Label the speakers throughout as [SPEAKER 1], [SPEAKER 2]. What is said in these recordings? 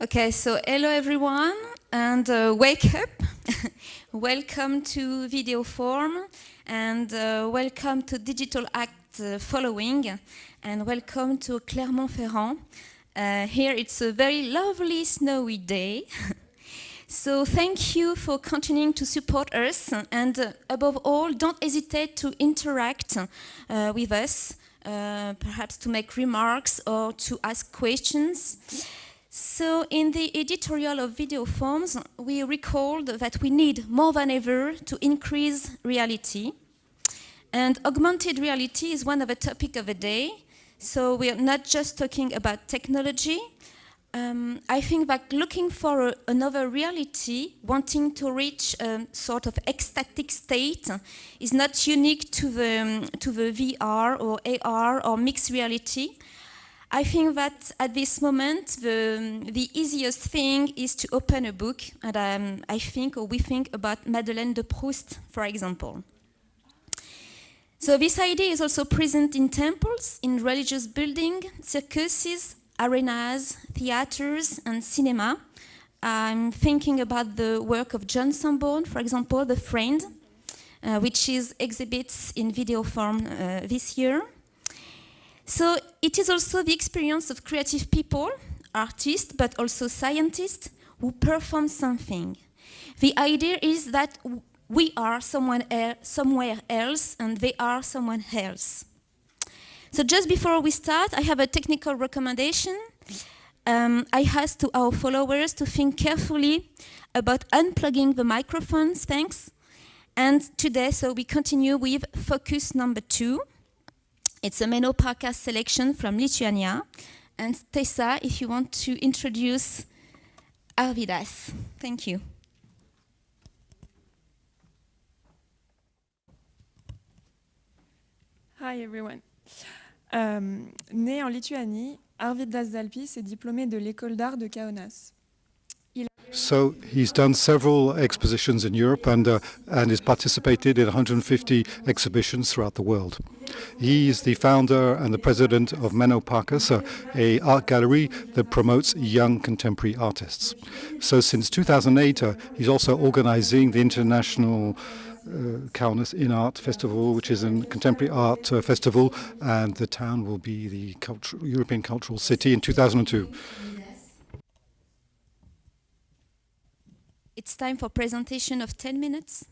[SPEAKER 1] Okay, so hello everyone, and wake up. Welcome to VIDEOFORMES, and welcome to Digital Act Following, and welcome to Clermont-Ferrand. Here it's a very lovely snowy day. So thank you for continuing to support us, and above all, don't hesitate to interact with us, perhaps to make remarks or to ask questions. So in the editorial of VIDEOFORMES, we recalled that we need more than ever to increase reality. And augmented reality is one of the topics of the day. So we are not just talking about technology. I think that looking for another reality, wanting to reach a sort of ecstatic state, is not unique to the VR or AR or mixed reality. I think that at this moment, the easiest thing is to open a book, and I think, or we think about Madeleine de Proust, for example. So this idea is also present in temples, in religious buildings, circuses, arenas, theaters, and cinema. I'm thinking about the work of John Sanborn, for example, The Friend, which is exhibits in VIDEOFORMES this year. So it is also the experience of creative people, artists, but also scientists who perform something. The idea is that we are somewhere else and they are someone else. So just before we start, I have a technical recommendation. I asked to our followers to think carefully about unplugging the microphones, thanks. And today, so we continue with focus number 2. It's a Menno Parkas selection from Lithuania. And Tessa, if you want to introduce Arvidas. Thank you.
[SPEAKER 2] Hi everyone. Né en Lituanie, Arvidas Zalpis est diplômé de l'école d'art de Kaunas.
[SPEAKER 3] So he's done several expositions in Europe and has participated in 150 exhibitions throughout the world. He is the founder and the president of Menno Parkas, a art gallery that promotes young contemporary artists. So since 2008, he's also organizing the International Kaunas in Art Festival, which is a contemporary art festival, and the town will be the European Cultural City in 2002.
[SPEAKER 1] It's time for presentation of 10 minutes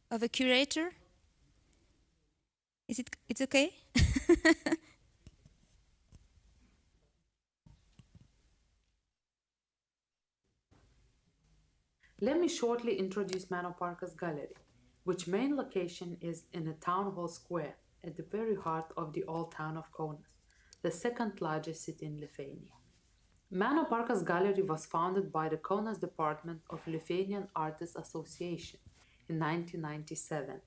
[SPEAKER 1] of a curator. It's okay?
[SPEAKER 4] Let me shortly introduce Menno Parkas Gallery, which main location is in a town hall square at the very heart of the old town of Kaunas, the second largest city in Lithuania. Menno Parkas Gallery was founded by the Kaunas Department of Lithuanian Artists Association in 1997,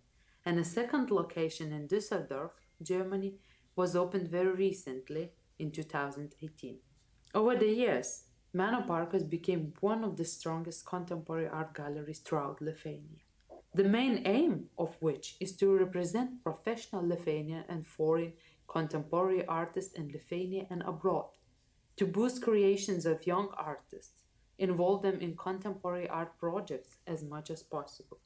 [SPEAKER 4] and a second location in Düsseldorf, Germany, was opened very recently in 2018. Over the years, Menno Parkas became one of the strongest contemporary art galleries throughout Lithuania, the main aim of which is to represent professional Lithuanian and foreign contemporary artists in Lithuania and abroad, to boost creations of young artists, involve them in contemporary art projects as much as possible.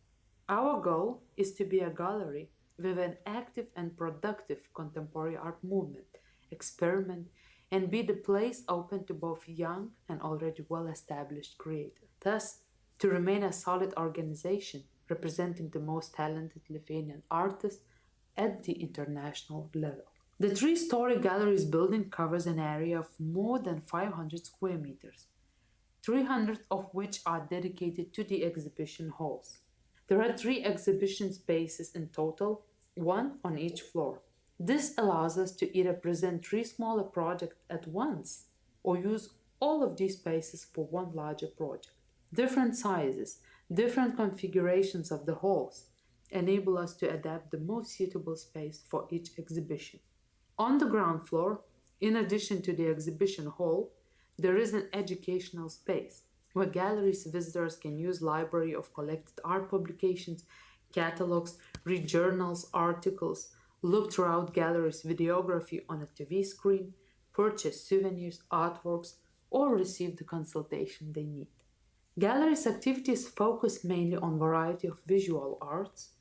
[SPEAKER 4] Our goal is to be a gallery with an active and productive contemporary art movement, experiment, and be the place open to both young and already well-established creators. Thus, to remain a solid organization representing the most talented Lithuanian artists at the international level. The 3-story gallery's building covers an area of more than 500 square meters, 300 of which are dedicated to the exhibition halls. There are 3 exhibition spaces in total, 1 on each floor. This allows us to either present 3 smaller projects at once or use all of these spaces for one larger project. Different sizes, different configurations of the halls enable us to adapt the most suitable space for each exhibition. On the ground floor, in addition to the exhibition hall, there is an educational space where galleries visitors can use library of collected art publications, catalogs, read journals, articles, look throughout galleries' videography on a TV screen, purchase souvenirs, artworks, or receive the consultation they need. Galleries' activities focus mainly on a variety of visual arts,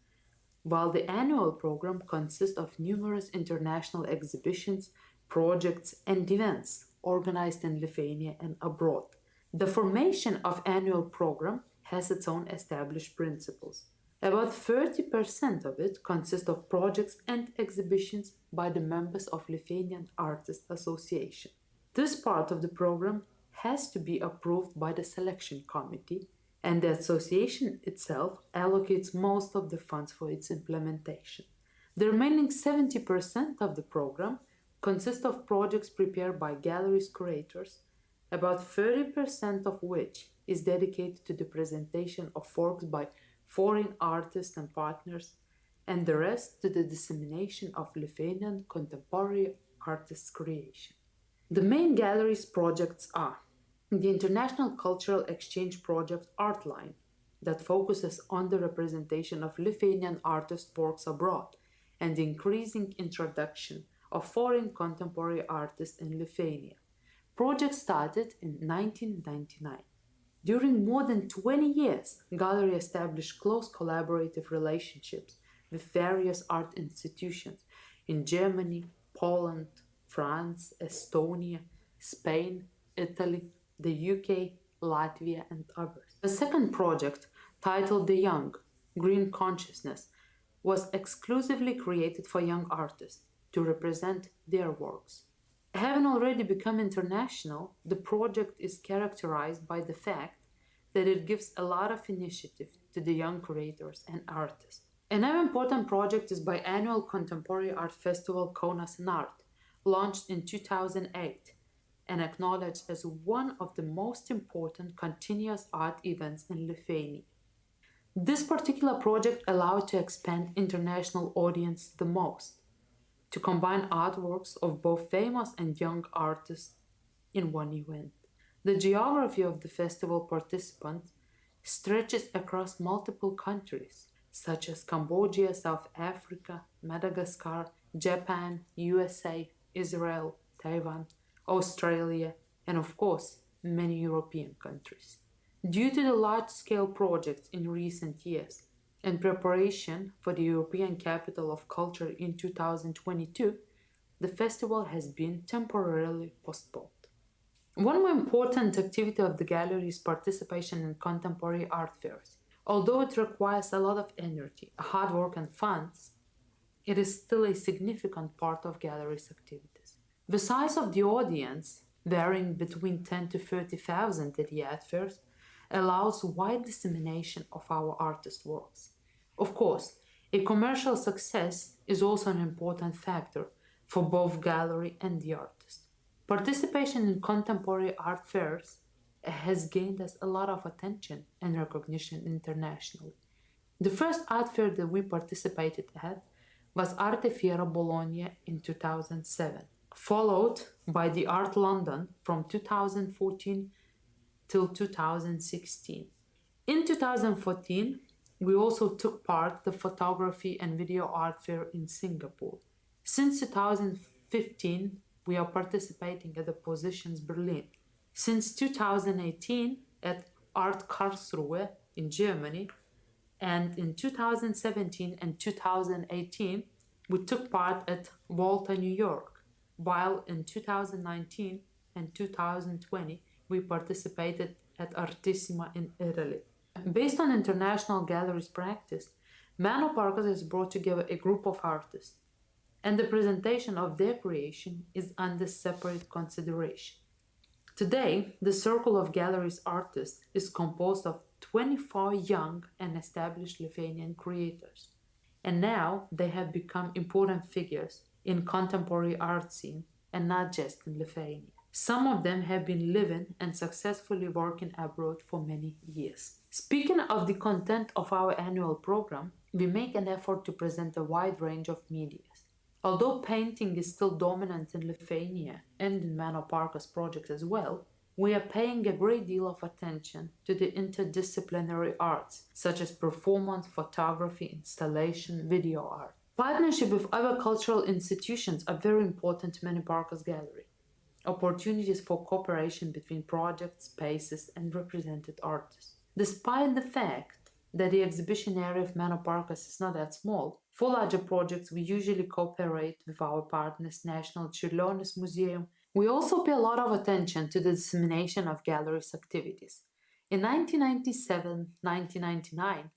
[SPEAKER 4] while the annual program consists of numerous international exhibitions, projects, and events organized in Lithuania and abroad. The formation of annual program has its own established principles. About 30% of it consists of projects and exhibitions by the members of Lithuanian Artists Association. This part of the program has to be approved by the selection committee, and the association itself allocates most of the funds for its implementation. The remaining 70% of the program consists of projects prepared by galleries curators, about 30% of which is dedicated to the presentation of works by foreign artists and partners, and the rest to the dissemination of Lithuanian contemporary artists' creation. The main galleries projects are the International Cultural Exchange Project Artline, that focuses on the representation of Lithuanian artists' works abroad and the increasing introduction of foreign contemporary artists in Lithuania. Project started in 1999. During more than 20 years, Gallery established close collaborative relationships with various art institutions in Germany, Poland, France, Estonia, Spain, Italy, the UK, Latvia, and others. The second project, titled The Young, Green Consciousness, was exclusively created for young artists to represent their works. Having already become international, the project is characterized by the fact that it gives a lot of initiative to the young creators and artists. Another important project is biannual contemporary art festival Kaunas in Art, launched in 2008 and acknowledged as one of the most important continuous art events in Lithuania. This particular project allowed to expand international audience the most, to combine artworks of both famous and young artists in one event. The geography of the festival participants stretches across multiple countries, such as Cambodia, South Africa, Madagascar, Japan, USA, Israel, Taiwan, Australia, and of course, many European countries. Due to the large-scale projects in recent years and preparation for the European Capital of Culture in 2022, the festival has been temporarily postponed. One more important activity of the gallery is participation in contemporary art fairs. Although it requires a lot of energy, hard work, and funds, it is still a significant part of galleries' activities. The size of the audience, varying between 10 to 30,000 at the art fairs, allows wide dissemination of our artists' works. Of course, a commercial success is also an important factor for both gallery and the artist. Participation in contemporary art fairs has gained us a lot of attention and recognition internationally. The first art fair that we participated at was Arte Fiera Bologna in 2007, followed by the Art London from 2014 till 2016. In 2014, we also took part the photography and video art fair in Singapore. Since 2015, we are participating at the Positions Berlin. Since 2018 at Art Karlsruhe in Germany, and in 2017 and 2018 we took part at Volta, New York, while in 2019 and 2020 we participated at Artissima in Italy. Based on international galleries practice, Meno Parkas has brought together a group of artists, and the presentation of their creation is under separate consideration. Today, the circle of galleries artists is composed of 24 young and established Lithuanian creators, and now they have become important figures in contemporary art scene, and not just in Lithuania. Some of them have been living and successfully working abroad for many years. Speaking of the content of our annual program, we make an effort to present a wide range of media. Although painting is still dominant in Lithuania and in Meno Parkas project as well, we are paying a great deal of attention to the interdisciplinary arts, such as performance, photography, installation, video art. Partnership with other cultural institutions are very important to Meno Parkas Gallery. opportunities for cooperation between projects, spaces, and represented artists. Despite the fact that the exhibition area of Menoparcas is not that small, for larger projects we usually cooperate with our partners National Čiurlionis Museum. We also pay a lot of attention to the dissemination of galleries' activities. In 1997-1999,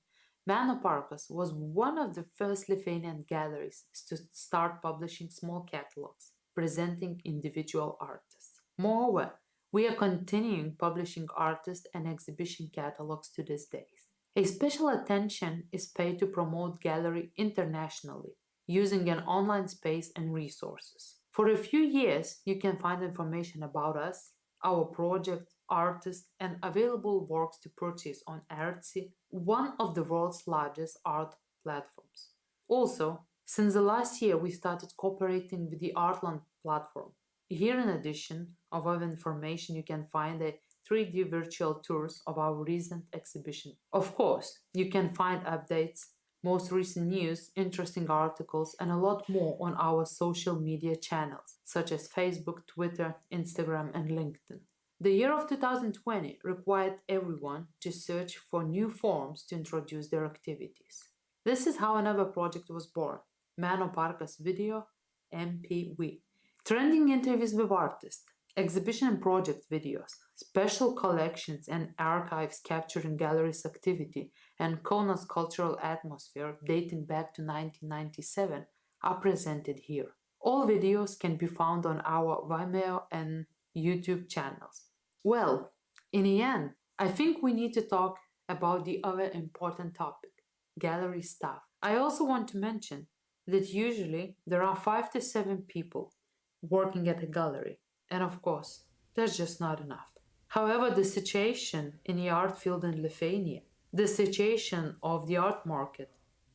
[SPEAKER 4] Menoparcas was one of the first Lithuanian galleries to start publishing small catalogs presenting individual artists. Moreover, we are continuing publishing artist and exhibition catalogs to this day. A special attention is paid to promote gallery internationally using an online space and resources. For a few years, you can find information about us, our project, artists, and available works to purchase on Artsy, one of the world's largest art platforms. Also, since the last year, we started cooperating with the Artland platform. Here, in addition of our information, you can find a 3D virtual tours of our recent exhibition. Of course, you can find updates, most recent news, interesting articles, and a lot more on our social media channels, such as Facebook, Twitter, Instagram, and LinkedIn. The year of 2020 required everyone to search for new forms to introduce their activities. This is how another project was born, Menoparcas Video, MPV. Trending interviews with artists, exhibition and project videos, special collections and archives capturing galleries' activity, and Kaunas cultural atmosphere dating back to 1997 are presented here. All videos can be found on our Vimeo and YouTube channels. Well, in the end, I think we need to talk about the other important topic, gallery staff. I also want to mention that usually there are 5 to 7 people working at a gallery, and of course, that's just not enough. However, the situation in the art field in Lithuania, the situation of the art market,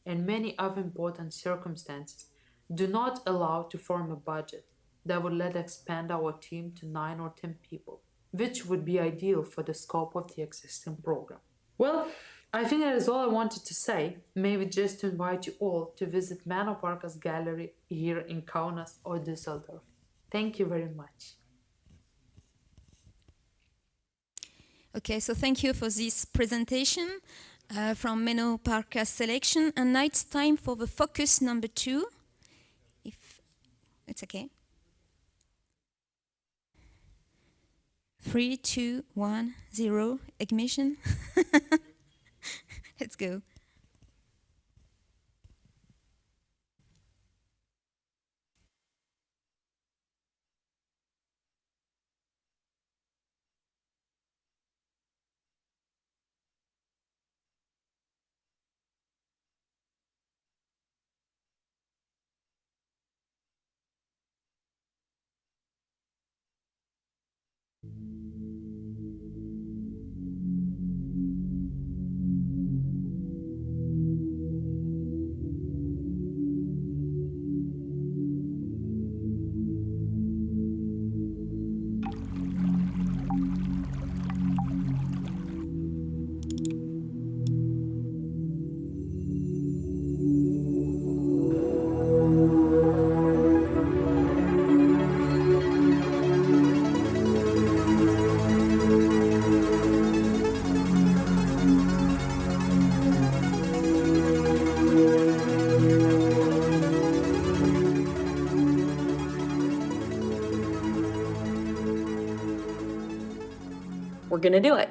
[SPEAKER 4] and many other important circumstances do not allow to form a budget that would let expand our team to 9 or 10 people, which would be ideal for the scope of the existing program. Well, I think that is all I wanted to say, maybe just to invite you all to visit Menoparcas Gallery here in Kaunas or Düsseldorf. Thank you very much.
[SPEAKER 1] Okay, so thank you for this presentation from Menoparcas selection. And now it's time for the focus number 2, if it's okay. 3, 2, 1, 0, ignition. Let's go.
[SPEAKER 5] We're going to do it.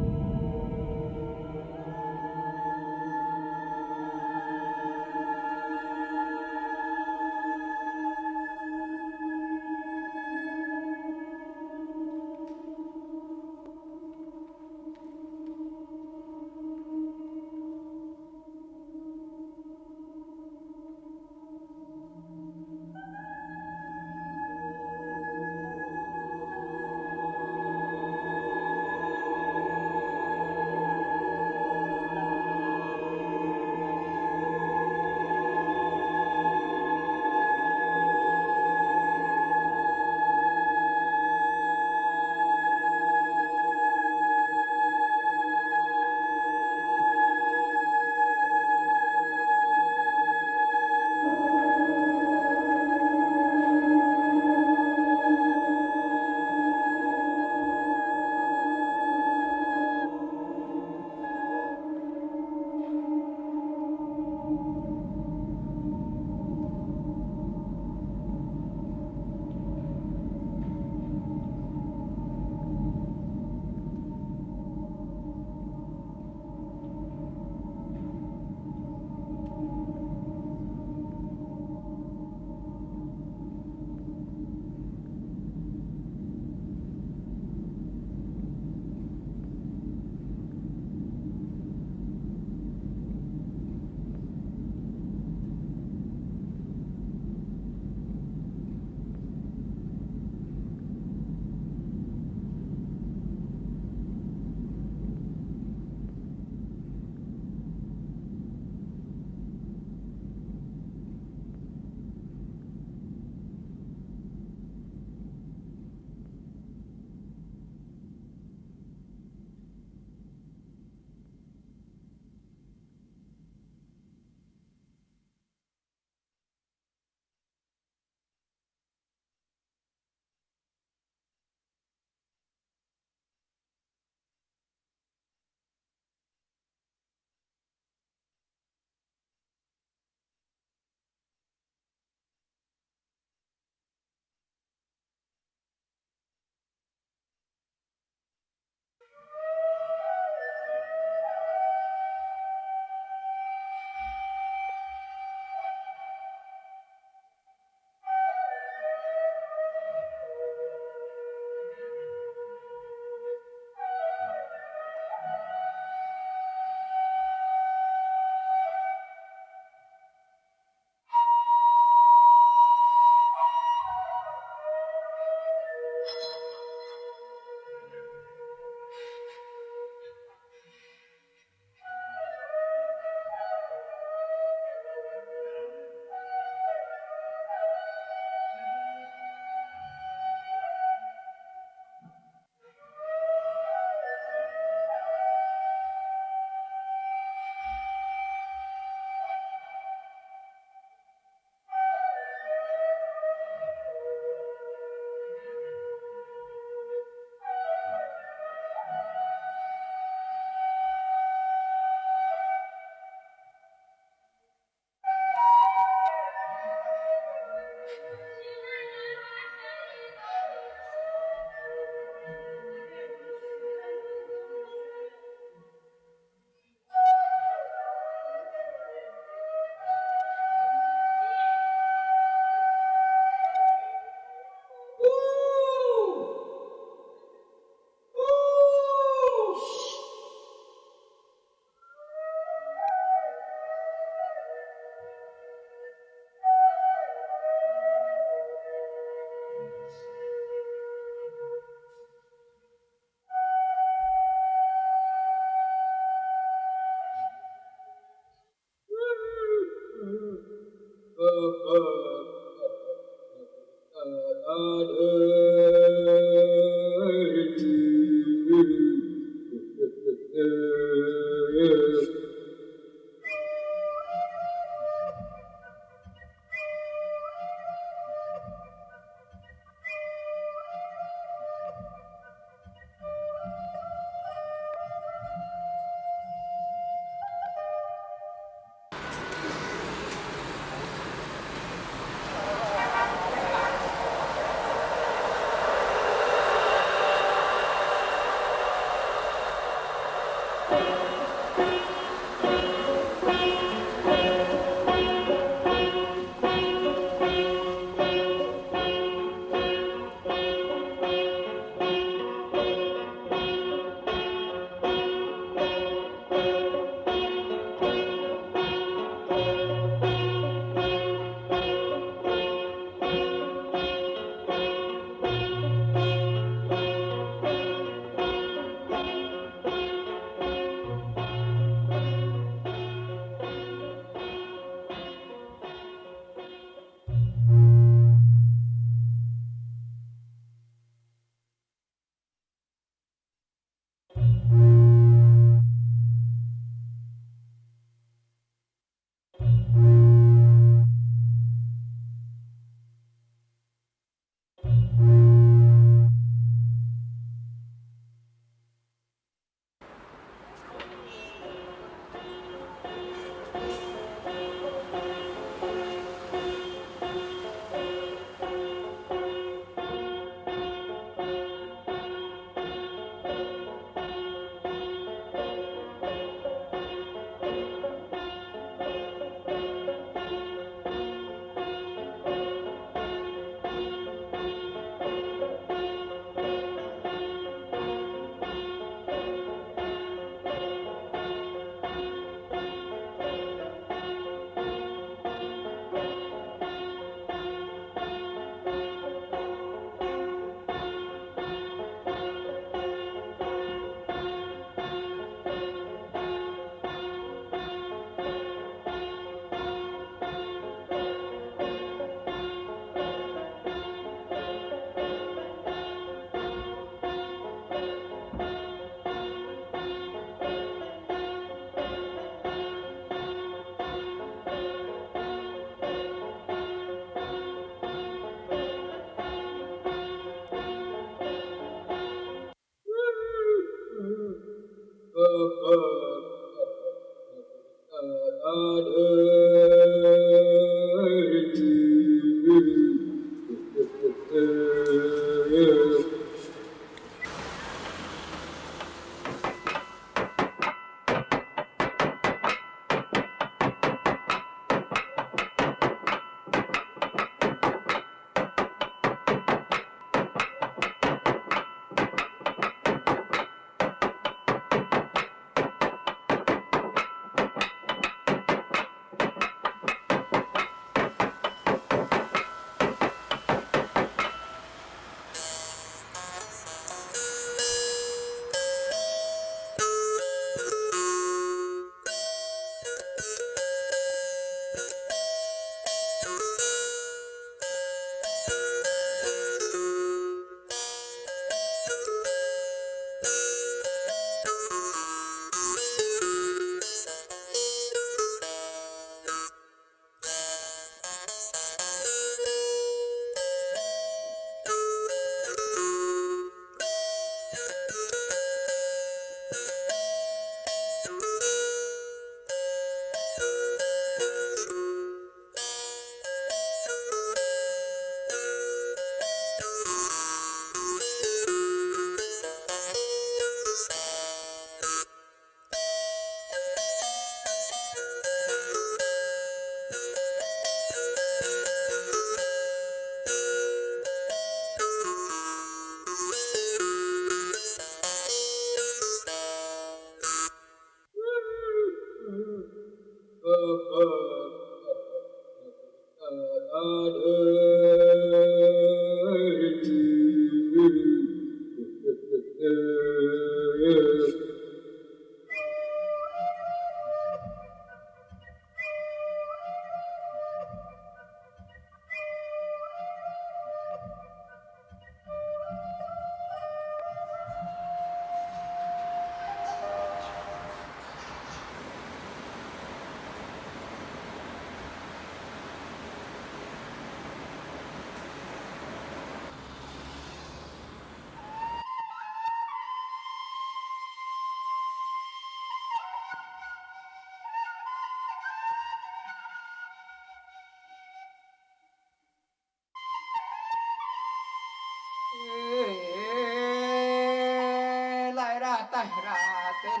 [SPEAKER 6] lại ra tay ra tên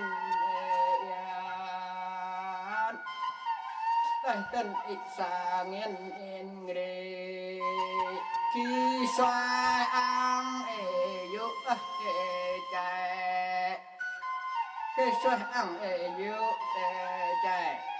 [SPEAKER 6] tay tên ít sa nghiên yên nghề khi xoay ăn yu chạy khi xoay ăn yu chạy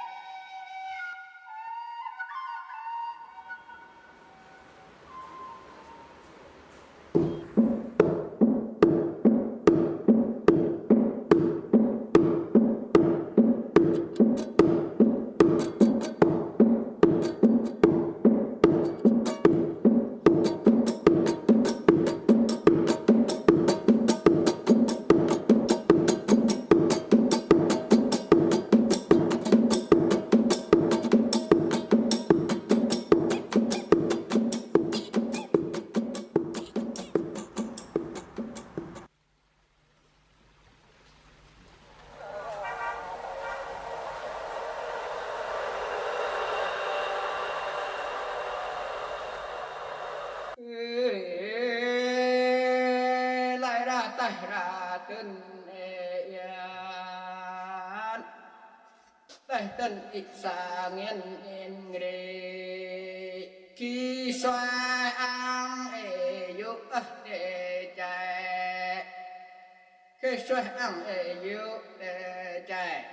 [SPEAKER 6] cơn yên đây tân ít sa nghiên yên nghề khi xoay ăn dục để chạy khi xoay ăn dục để chạy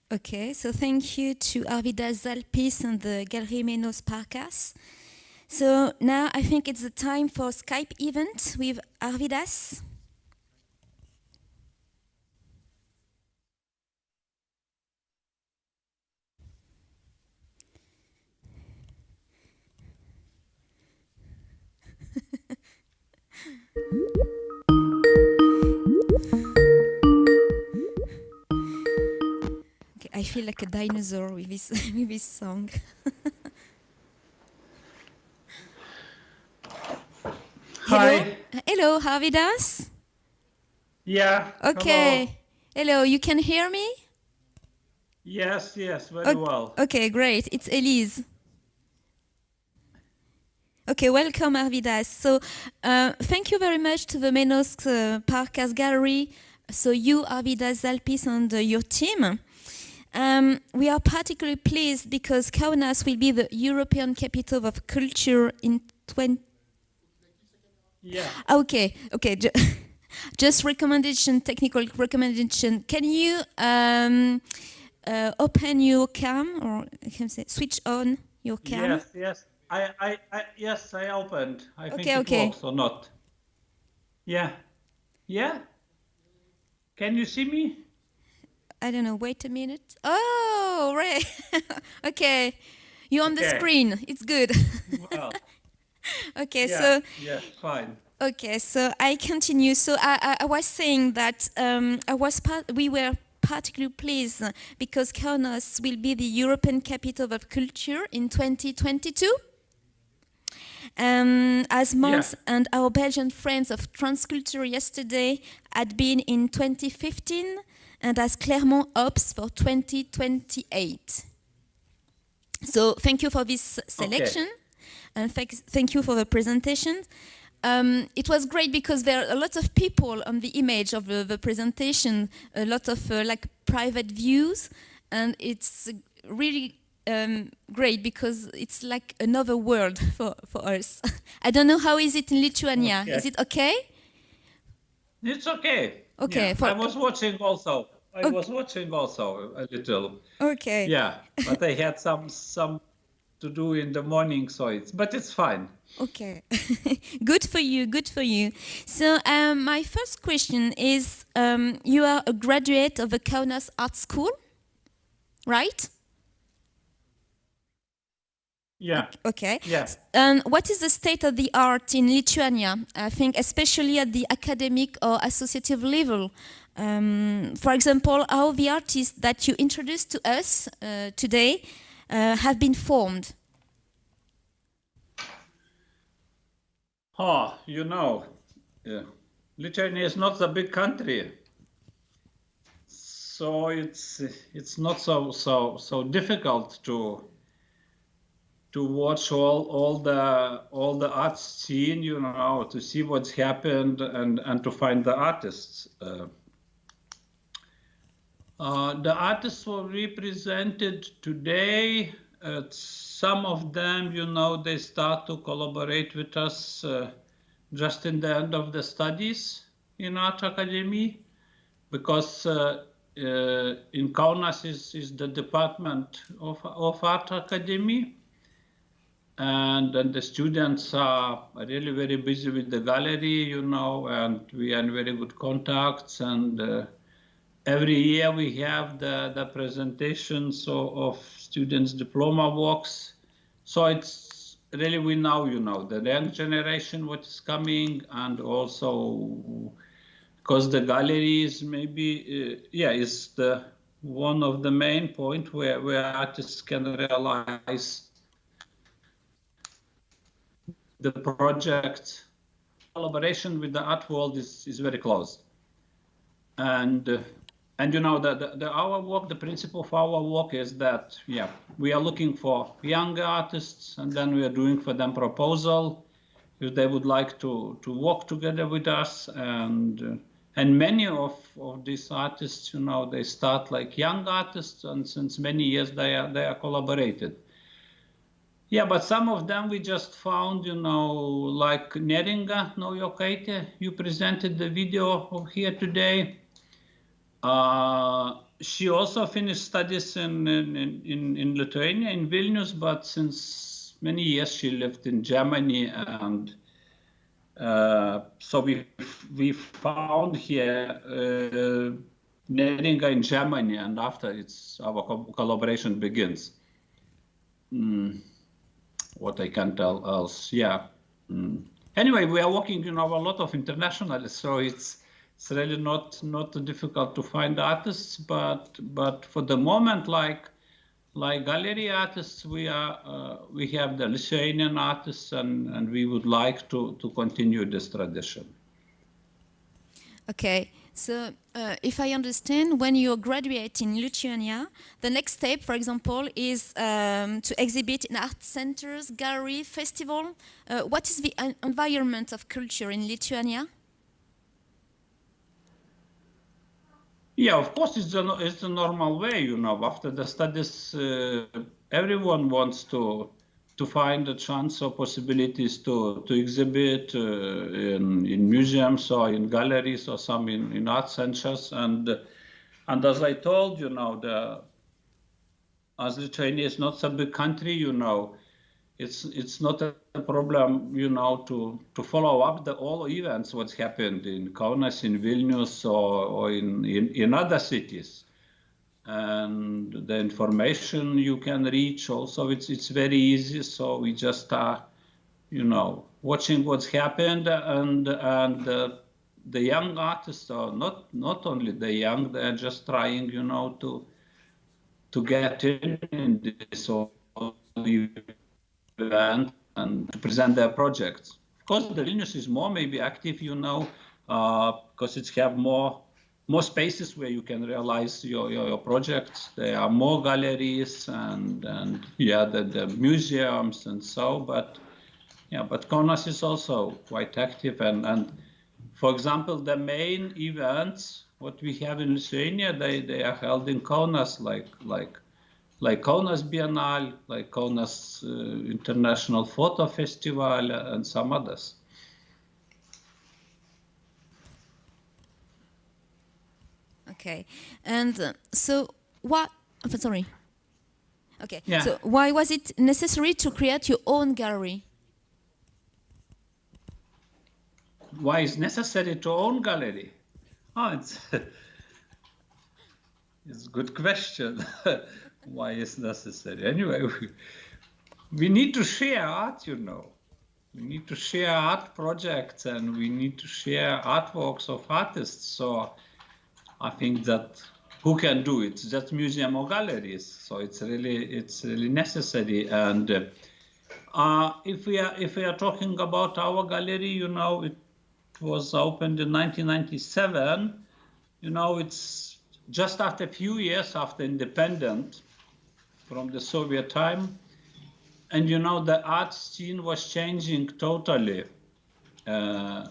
[SPEAKER 1] Okay, so thank you to Arvidas Zalpis and the Galerie Menos Parkas. So now I think it's the time for Skype event with Arvidas. Okay, I feel like a dinosaur with this with this song.
[SPEAKER 7] Hi.
[SPEAKER 1] Hello, Arvidas.
[SPEAKER 7] Yeah.
[SPEAKER 1] Okay. Hello, you can hear me?
[SPEAKER 7] Yes, very well.
[SPEAKER 1] Okay, great. It's Elise. Okay, welcome, Arvidas. So, thank you very much to the Menos Parkas Gallery. So, you, Arvidas Zalpis, and your team. We are particularly pleased because Kaunas will be the European capital of culture in 20.
[SPEAKER 7] Yeah.
[SPEAKER 1] Okay. Just recommendation, technical recommendation. Can you open your cam, or I can say switch on your cam?
[SPEAKER 7] Yes. I opened. I think
[SPEAKER 1] Okay,
[SPEAKER 7] it works or not. Yeah. Can you see me?
[SPEAKER 1] I don't know. Wait a minute. Oh, right. Okay, you're on the
[SPEAKER 7] Okay.
[SPEAKER 1] screen. It's good.
[SPEAKER 7] Well,
[SPEAKER 1] Okay,
[SPEAKER 7] yeah,
[SPEAKER 1] so
[SPEAKER 7] fine.
[SPEAKER 1] okay, so I continue. So I was saying that we were particularly pleased because Kaunas will be the European capital of culture in 2022. As Mons and our Belgian friends of Transculture yesterday had been in 2015, and as Clermont hopes for 2028. So thank you for this selection, and thank you for the presentation. It was great because there are a lot of people on the image of the presentation, a lot of like private views, and it's really great because it's like another world for us. I don't know how is it in Lithuania.
[SPEAKER 7] Okay.
[SPEAKER 1] Is it okay?
[SPEAKER 7] It's okay.
[SPEAKER 1] Okay.
[SPEAKER 7] Yeah, I was watching also. I was watching also a little.
[SPEAKER 1] Okay.
[SPEAKER 7] Yeah, but I had some to do in the morning, so it's fine.
[SPEAKER 1] Okay, good for you. So my first question is, you are a graduate of the Kaunas Art School, right?
[SPEAKER 7] Yeah.
[SPEAKER 1] Okay.
[SPEAKER 7] Yes.
[SPEAKER 1] And what is the state of the art in Lithuania? I think especially at the academic or associative level. For example, how the artists that you introduced to us today have been formed.
[SPEAKER 7] Lithuania is not a big country, so it's not so difficult to watch all the art scene, to see what's happened and to find the artists. The artists were represented today. Some of them, they start to collaborate with us just in the end of the studies in Art Academy, because in Kaunas is the department of Art Academy, and the students are really very busy with the gallery, and we are in very good contacts, and every year we have the presentations of students' diploma works. So it's really, we know, the young generation, what is coming, and also because the gallery is maybe, is the one of the main point where artists can realize the project. Collaboration with the art world is very close. And our work, the principle of our work is that, we are looking for young artists, and then we are doing for them proposal if they would like to work together with us. And many of these artists, they start like young artists, and since many years they are collaborated. Yeah, but some of them we just found, like Neringa Naujokaitė, you presented the video of here today. she also finished studies in Lithuania, in Vilnius, but since many years she lived in Germany, and so we found here Neringa in Germany, and after our collaboration begins. What I can tell else, yeah. Anyway, we are working, a lot of internationally, so it's really not difficult to find artists, but for the moment, like gallery artists, we have the Lithuanian artists, and we would like to continue this tradition.
[SPEAKER 1] Okay, so if I understand, when you graduate in Lithuania, the next step, for example, is to exhibit in art centers, gallery, festival. What is the environment of culture in Lithuania?
[SPEAKER 7] Yeah, of course, it's the normal way, After the studies, everyone wants to find a chance or possibilities to exhibit in museums or in galleries or some in art centers, and as I told as Lithuania is not a big country, it's not a problem, to follow up all events what's happened in Kaunas, in Vilnius, or in other cities. And the information you can reach also, it's very easy. So we just are, watching what's happened, and the young artists are not only the young, they're just trying, to get in this event and to present their projects. Of course, the Vilnius is more maybe active, because it's have more spaces where you can realize your projects. There are more galleries and the museums and so. But Kaunas is also quite active, and for example, the main events what we have in Lithuania, they are held in Kaunas, like Kaunas Biennale, like Kaunas International Photo Festival, and some others.
[SPEAKER 1] Okay, and so what? Sorry. Okay,
[SPEAKER 7] yeah.
[SPEAKER 1] So why was it necessary to create your own gallery?
[SPEAKER 7] Why is necessary to own gallery? Oh, it's a good question. Why is necessary? Anyway, we need to share art, We need to share art projects, and we need to share artworks of artists. So I think that who can do it? Just museum or galleries. So it's really necessary. And if we are talking about our gallery, it was opened in 1997. It's just after a few years after independence from the Soviet time, and the art scene was changing totally. And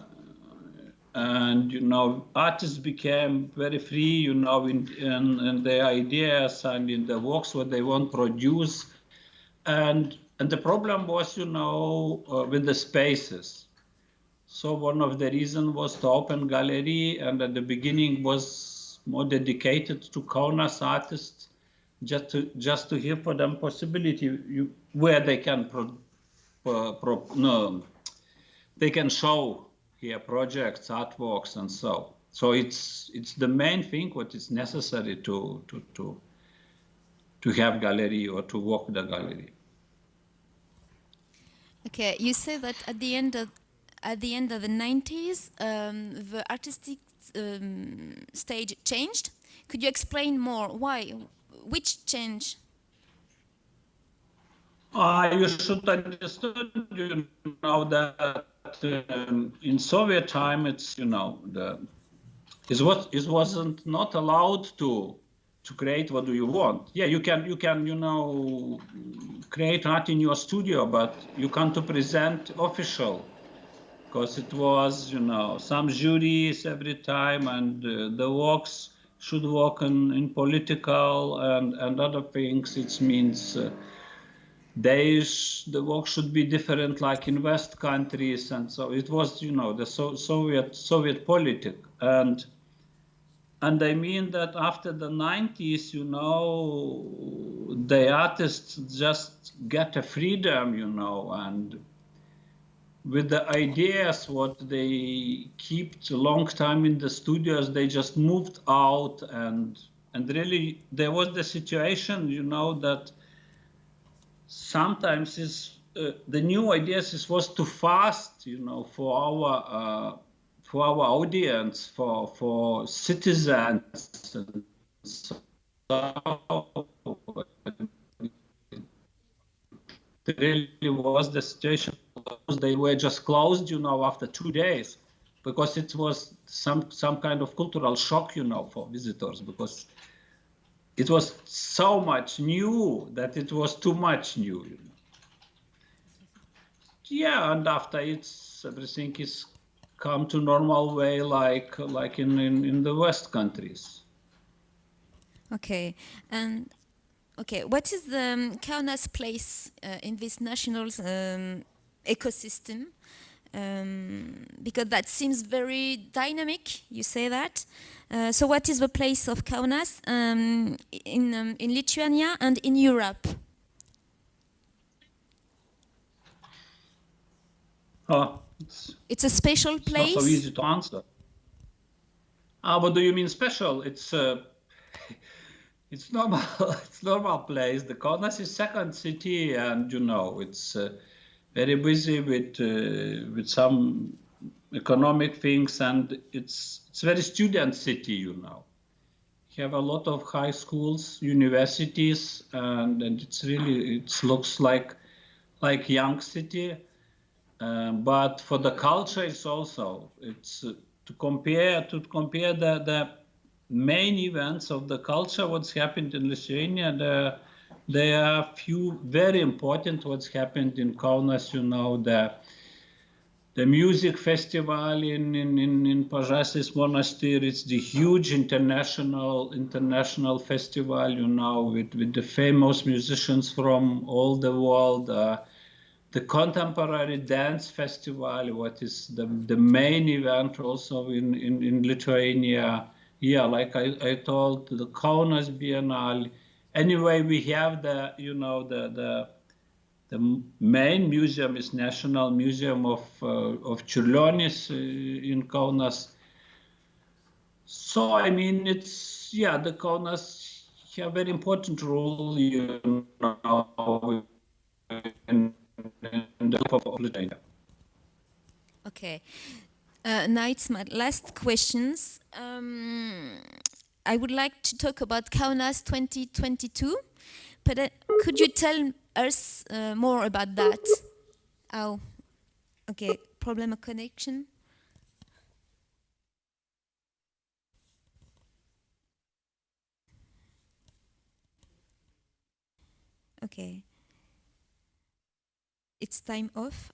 [SPEAKER 7] artists became very free, in their ideas and in the works what they want to produce, and the problem was, with the spaces. So one of the reasons was to open gallery, and at the beginning was more dedicated to Kaunas artists, just to give for them possibility where they can they can show here projects, artworks, and so. So it's the main thing what is necessary to have gallery or to work the gallery.
[SPEAKER 1] Okay, you say that at the end of the 90s, the artistic stage changed. Could you explain more? Why? Which change?
[SPEAKER 7] You should understand, that in Soviet time, it wasn't not allowed to create what do you want. Yeah, you can create art in your studio, but you can't to present official, because it was some juries every time, and the works should work in political and other things. It means the work should be different, like in West countries, and so it was, the Soviet politic, and And I mean that after the 90s, you know, the artists just get a freedom, you know, and with the ideas what they kept a long time in the studios, they just moved out, and really there was the situation, you know, that sometimes the new ideas was too fast, you know, for our audience, for citizens. And so it really was the situation. They were just closed, you know, after 2 days, because it was some kind of cultural shock, you know, for visitors, because it was so much new that it was too much new, you know. Yeah, and after everything is come to normal way, like in the West countries.
[SPEAKER 1] Okay, and okay, what is the Kaunas place in this national ecosystem? Because that seems very dynamic. You say that. So, what is the place of Kaunas in Lithuania and in Europe?
[SPEAKER 7] Oh,
[SPEAKER 1] It's a special
[SPEAKER 7] it's not so
[SPEAKER 1] place.
[SPEAKER 7] easy to answer. What do you mean special? It's normal. It's normal place. The Kaunas is second city, and you know it's very busy with some economic things, and it's very student city. You know, you have a lot of high schools, universities, and it's really it looks like young city. But for the culture, it's to compare the main events of the culture, what's happened in Lithuania. There are few very important what's happened in Kaunas. You know, the music festival in Pažasis monastery. It's the huge international festival. You know, with the famous musicians from all the world. The contemporary dance festival, what is the main event also in Lithuania. Yeah, like I told, the Kaunas Biennale. Anyway, we have the main museum is National Museum of Čiurlionis in Kaunas. So I mean, the Kaunas have a very important role, you know, in the life of Lithuania.
[SPEAKER 1] Okay. Now it's my last questions. I would like to talk about Kaunas 2022, but could you tell us more about that? Oh, okay. Problem of connection. Okay. It's time off.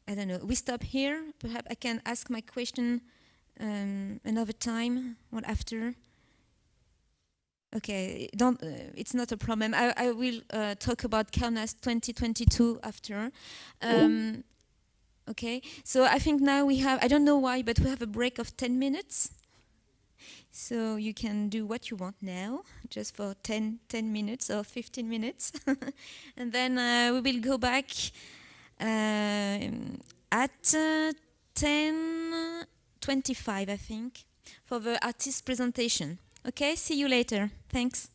[SPEAKER 1] I don't know. We stop here. Perhaps I can ask my question another time or after. Okay, don't. It's not a problem. I will talk about Kaunas 2022 after. Okay, so I think now we have. I don't know why, but we have a break of 10 minutes. So you can do what you want now, just for 10 minutes or 15 minutes. And then we will go back at 10:25, I think, for the artist presentation. Okay, see you later. Thanks.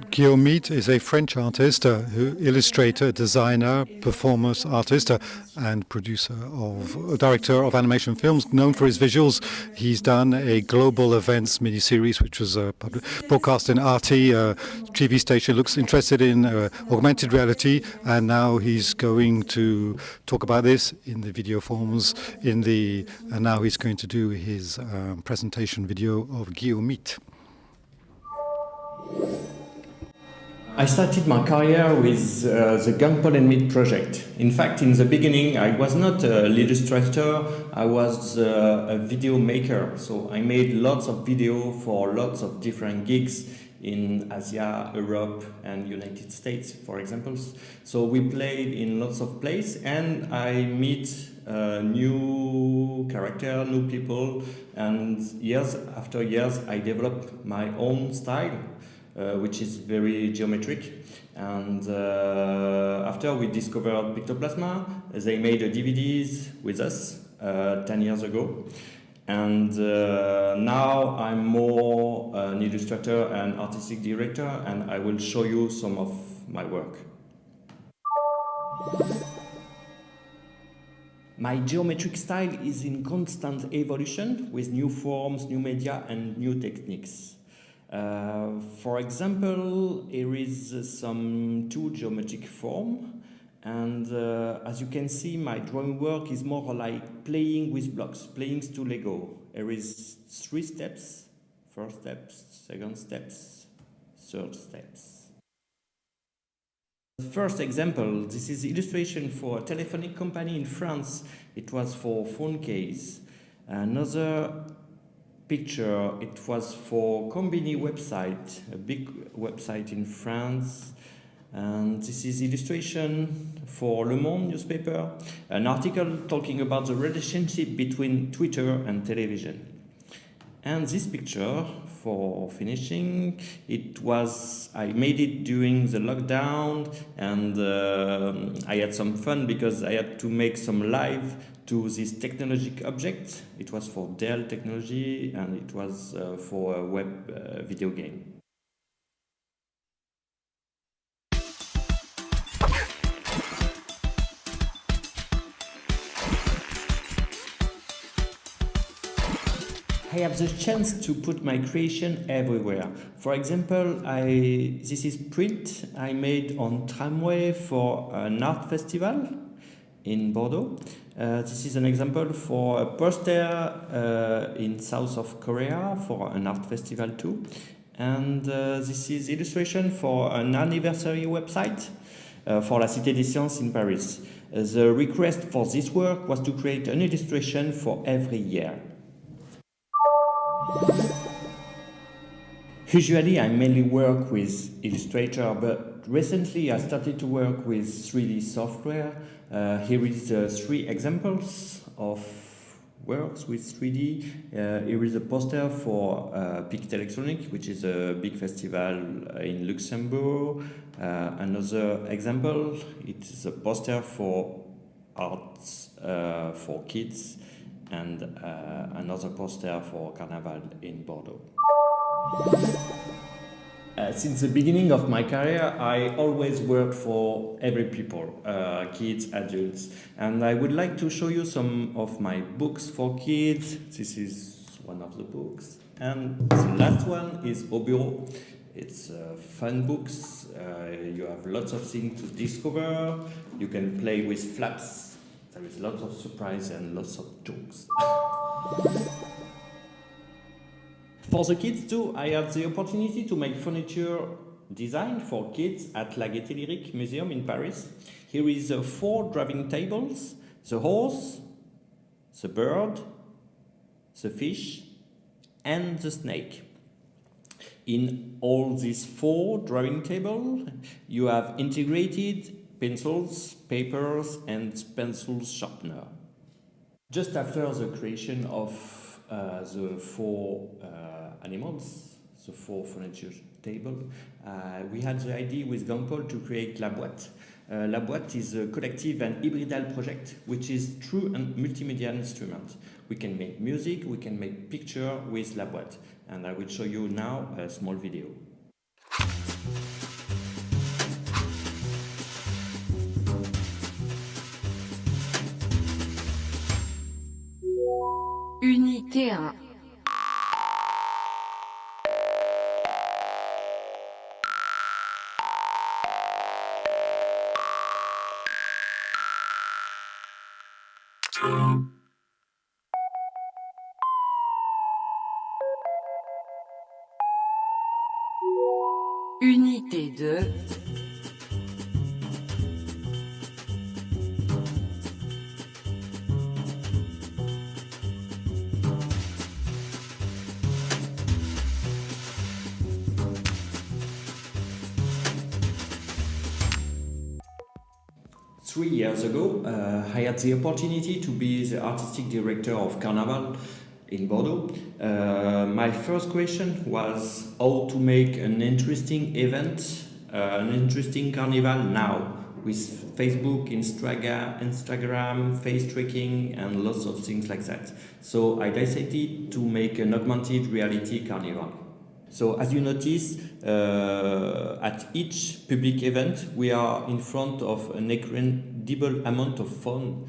[SPEAKER 3] Guillaume is a French artist, illustrator, designer, performance artist, and director of animation films. Known for his visuals, he's done a global events miniseries, which was broadcast in RT TV station. Looks interested in augmented reality, and now he's going to talk about this in the video forms. And now he's going to do his presentation video of Guillaume.
[SPEAKER 8] I started my career with the Gunpole and Meat project. In fact, in the beginning, I was not an illustrator, I was a video maker. So I made lots of video for lots of different gigs in Asia, Europe, and United States, for example. So we played in lots of places, and I meet new characters, new people, and years after years, I developed my own style. Which is very geometric, and after we discovered Pictoplasma, they made DVDs with us 10 years ago, and now I'm more an illustrator and artistic director, and I will show you some of my work. My geometric style is in constant evolution with new forms, new media, and new techniques. For example, here is some two geometric form, and as you can see, my drawing work is more like playing with blocks, playing to Lego. There is 3 steps: first steps, second steps, third steps. First example, this is illustration for a telephonic company in France. It was for phone case. Another picture, it was for Combini website, a big website in France. And this is illustration for Le Monde newspaper, an article talking about the relationship between Twitter and television. And this picture, for finishing, I made it during the lockdown, and I had some fun because I had to make some live to this technologic object. It was for Dell technology, and it was for a web video game. I have the chance to put my creation everywhere. For example, this is print I made on tramway for an art festival in Bordeaux. This is an example for a poster in south of Korea for an art festival too. And this is illustration for an anniversary website for La Cité des Sciences in Paris. The request for this work was to create an illustration for every year. Usually I mainly work with Illustrator, but recently I started to work with 3D software. Here is 3 examples of works with 3D. Here is a poster for Pict Electronic, which is a big festival in Luxembourg. Another example, it is a poster for arts for kids, and another poster for Carnival in Bordeaux. Since the beginning of my career, I always worked for every people, kids, adults, and I would like to show you some of my books for kids. This is one of the books, and the last one is Au Bureau. It's fun books. You have lots of things to discover. You can play with flaps. There is lots of surprise and lots of jokes. For the kids too, I had the opportunity to make furniture design for kids at La Gaîté Lyrique Museum in Paris. Here is 4 driving tables: the horse, the bird, the fish, and the snake. In all these 4 driving tables, you have integrated pencils, papers, and pencil sharpener. Just after the creation of the 4 animals, the 4 furniture table, we had the idea with Gunpole to create La Boîte. La Boîte is a collective and hybridal project, which is true and multimedia instrument. We can make music, we can make picture with La Boîte, and I will show you now a small video.
[SPEAKER 9] Unité 1. Unité 2.
[SPEAKER 8] Three years ago, I had the opportunity to be the artistic director of Carnaval in Bordeaux. My first question was how to make an interesting event, an interesting carnival now, with Facebook, Instagram, face tracking, and lots of things like that. So I decided to make an augmented reality carnival. So as you notice, at each public event, we are in front of an incredible amount of fun.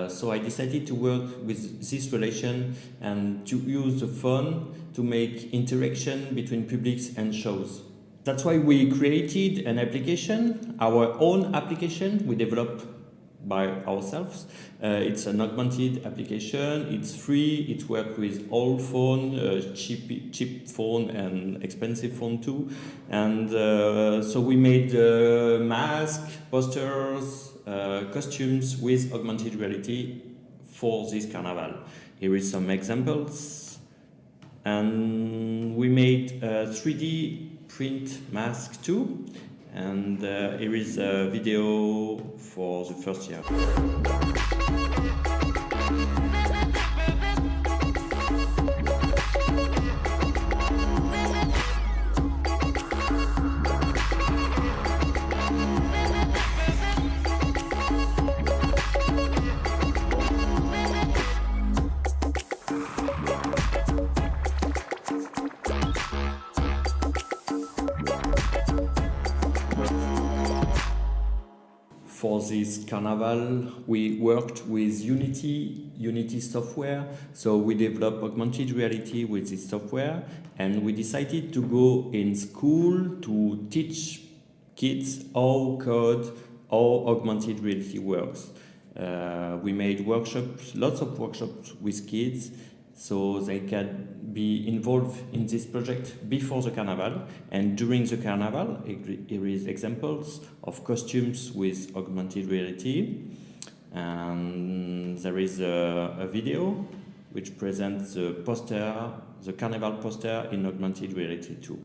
[SPEAKER 8] So I decided to work with this relation and to use the fun to make interaction between publics and shows. That's why we created an application, our own application we developed by ourselves. It's an augmented application, it's free, it works with old phone, cheap phone and expensive phone too. And so we made masks, posters, costumes with augmented reality for this carnival. Here is some examples. And we made a 3D print mask too. And here is a video for the first year. For this carnival, we worked with Unity software. So we developed augmented reality with this software, and we decided to go in school to teach kids how code, how augmented reality works. We made workshops, lots of workshops with kids, so they can be involved in this project before the carnival. And during the carnival, here is examples of costumes with augmented reality. And there is a video which presents the poster, the carnival poster in augmented reality too.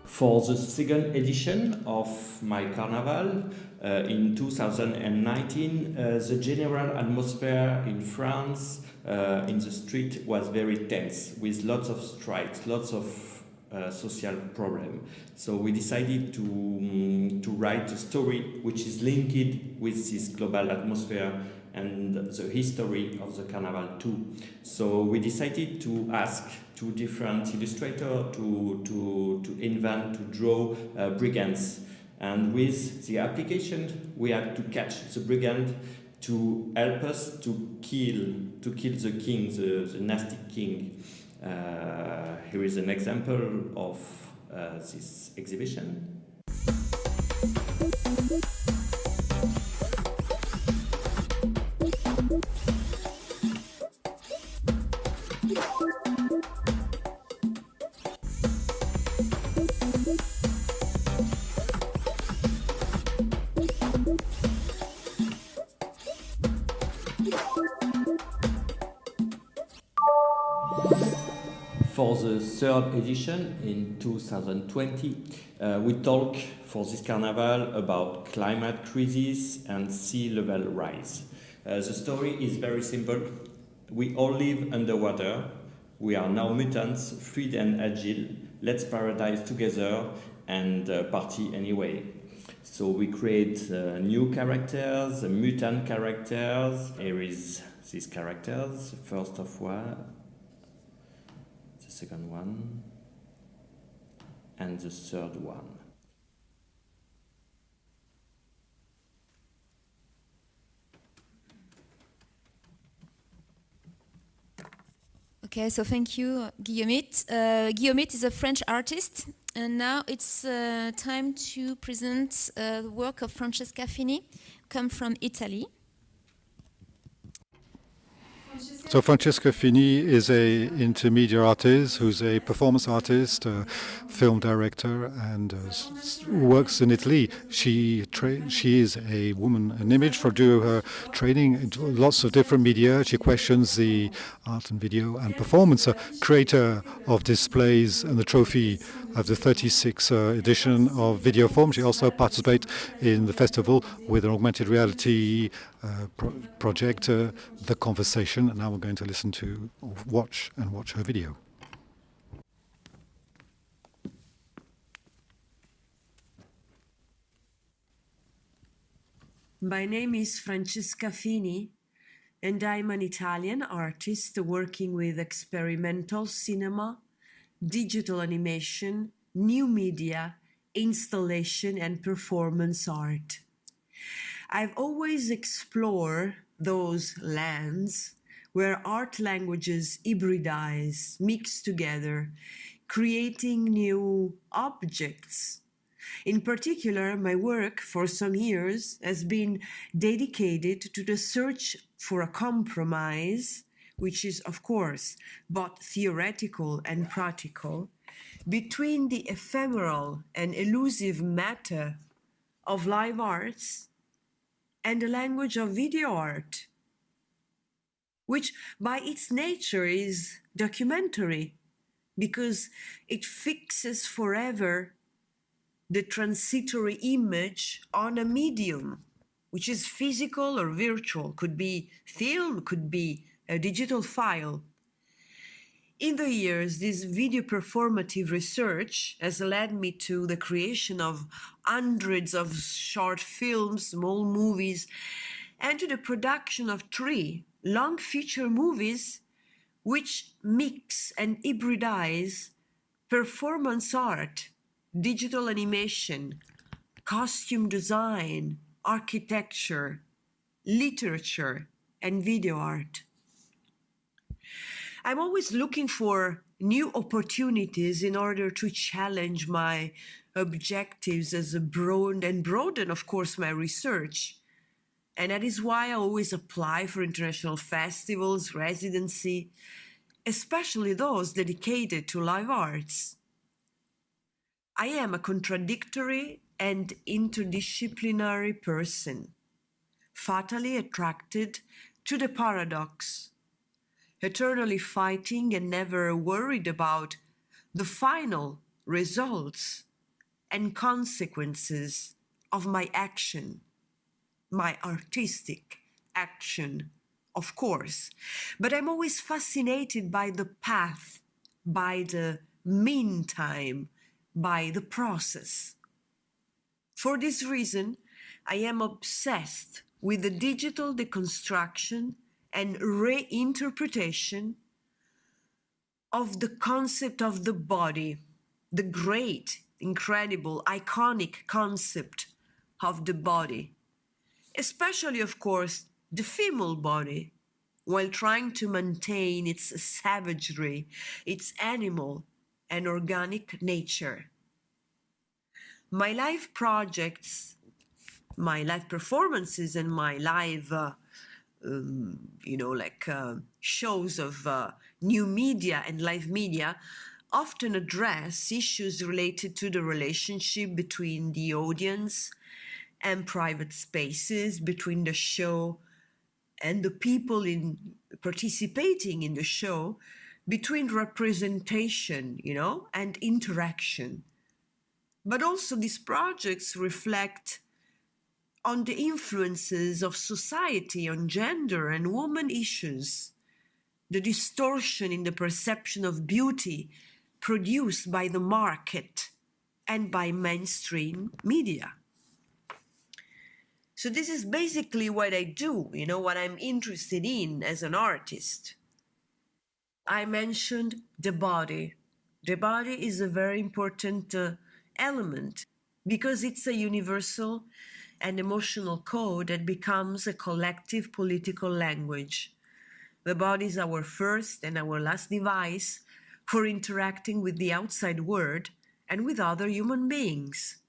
[SPEAKER 8] For the second edition of my carnival in 2019, the general atmosphere in France in the street was very tense, with lots of strikes, lots of social problems. So we decided to write a story which is linked with this global atmosphere and the history of the carnival too. So we decided to ask two different illustrators to invent, to draw brigands. And with the application, we had to catch the brigand to help us to kill the king, the nasty king. Here is an example of this exhibition. For the third edition in 2020, We talk for this carnival about climate crisis and sea level rise. The story is very simple. We all live underwater. We are now mutants, fluid and agile. Let's paradise together and party anyway. So we create new characters, mutant characters. Here is these characters. First of all, the second one, and the third one.
[SPEAKER 1] Okay, so thank you, Guillaume. Guillaume is a French artist, and now it's time to present the work of Francesca Fini, come from Italy.
[SPEAKER 3] So Francesca Fini is a intermediate artist who's a performance artist, film director, and works in Italy. She is a woman, an image for doing her training into lots of different media. She questions the art and video and performance, a creator of displays and the trophy of the 36th edition of VIDEOFORMES. She also participates in the festival with an augmented reality project, The Conversation. And now we're going to listen to, watch her video.
[SPEAKER 9] My name is Francesca Fini, and I'm an Italian artist working with experimental cinema, digital animation, new media, installation, and performance art. I've always explored those lands where art languages hybridize, mix together, creating new objects. In particular, my work for some years has been dedicated to the search for a compromise, which is, of course, both theoretical and practical, between the ephemeral and elusive matter of live arts and the language of video art, which by its nature is documentary because it fixes forever the transitory image on a medium, which is physical or virtual, could be film, could be a digital file. In the years, this video performative research has led me to the creation of hundreds of short films, small movies, and to the production of 3 long feature movies which mix and hybridize performance art, digital animation, costume design, architecture, literature, and video art. I'm always looking for new opportunities in order to challenge my objectives as a broaden, of course, my research. And that is why I always apply for international festivals, residency, especially those dedicated to live arts. I am a contradictory and interdisciplinary person, fatally attracted to the paradox, eternally fighting and never worried about the final results and consequences of my action, my artistic action, of course. But I'm always fascinated by the path, by the meantime, by the process. For this reason, I am obsessed with the digital deconstruction and reinterpretation of the concept of the body, the great, incredible, iconic concept of the body, especially, of course, the female body, while trying to maintain its savagery, its animal and organic nature. My live projects, my live performances, and my live shows of new media and live media often address issues related to the relationship between the audience and private spaces, between the show and the people participating in the show, between representation, and interaction. But also these projects reflect on the influences of society on gender and woman issues, the distortion in the perception of beauty produced by the market and by mainstream media. So this is basically what I do, what I'm interested in as an artist. I mentioned the body. The body is a very important element because it's a universal and emotional code that becomes a collective political language. The body is our first and our last device for interacting with the outside world and with other human beings.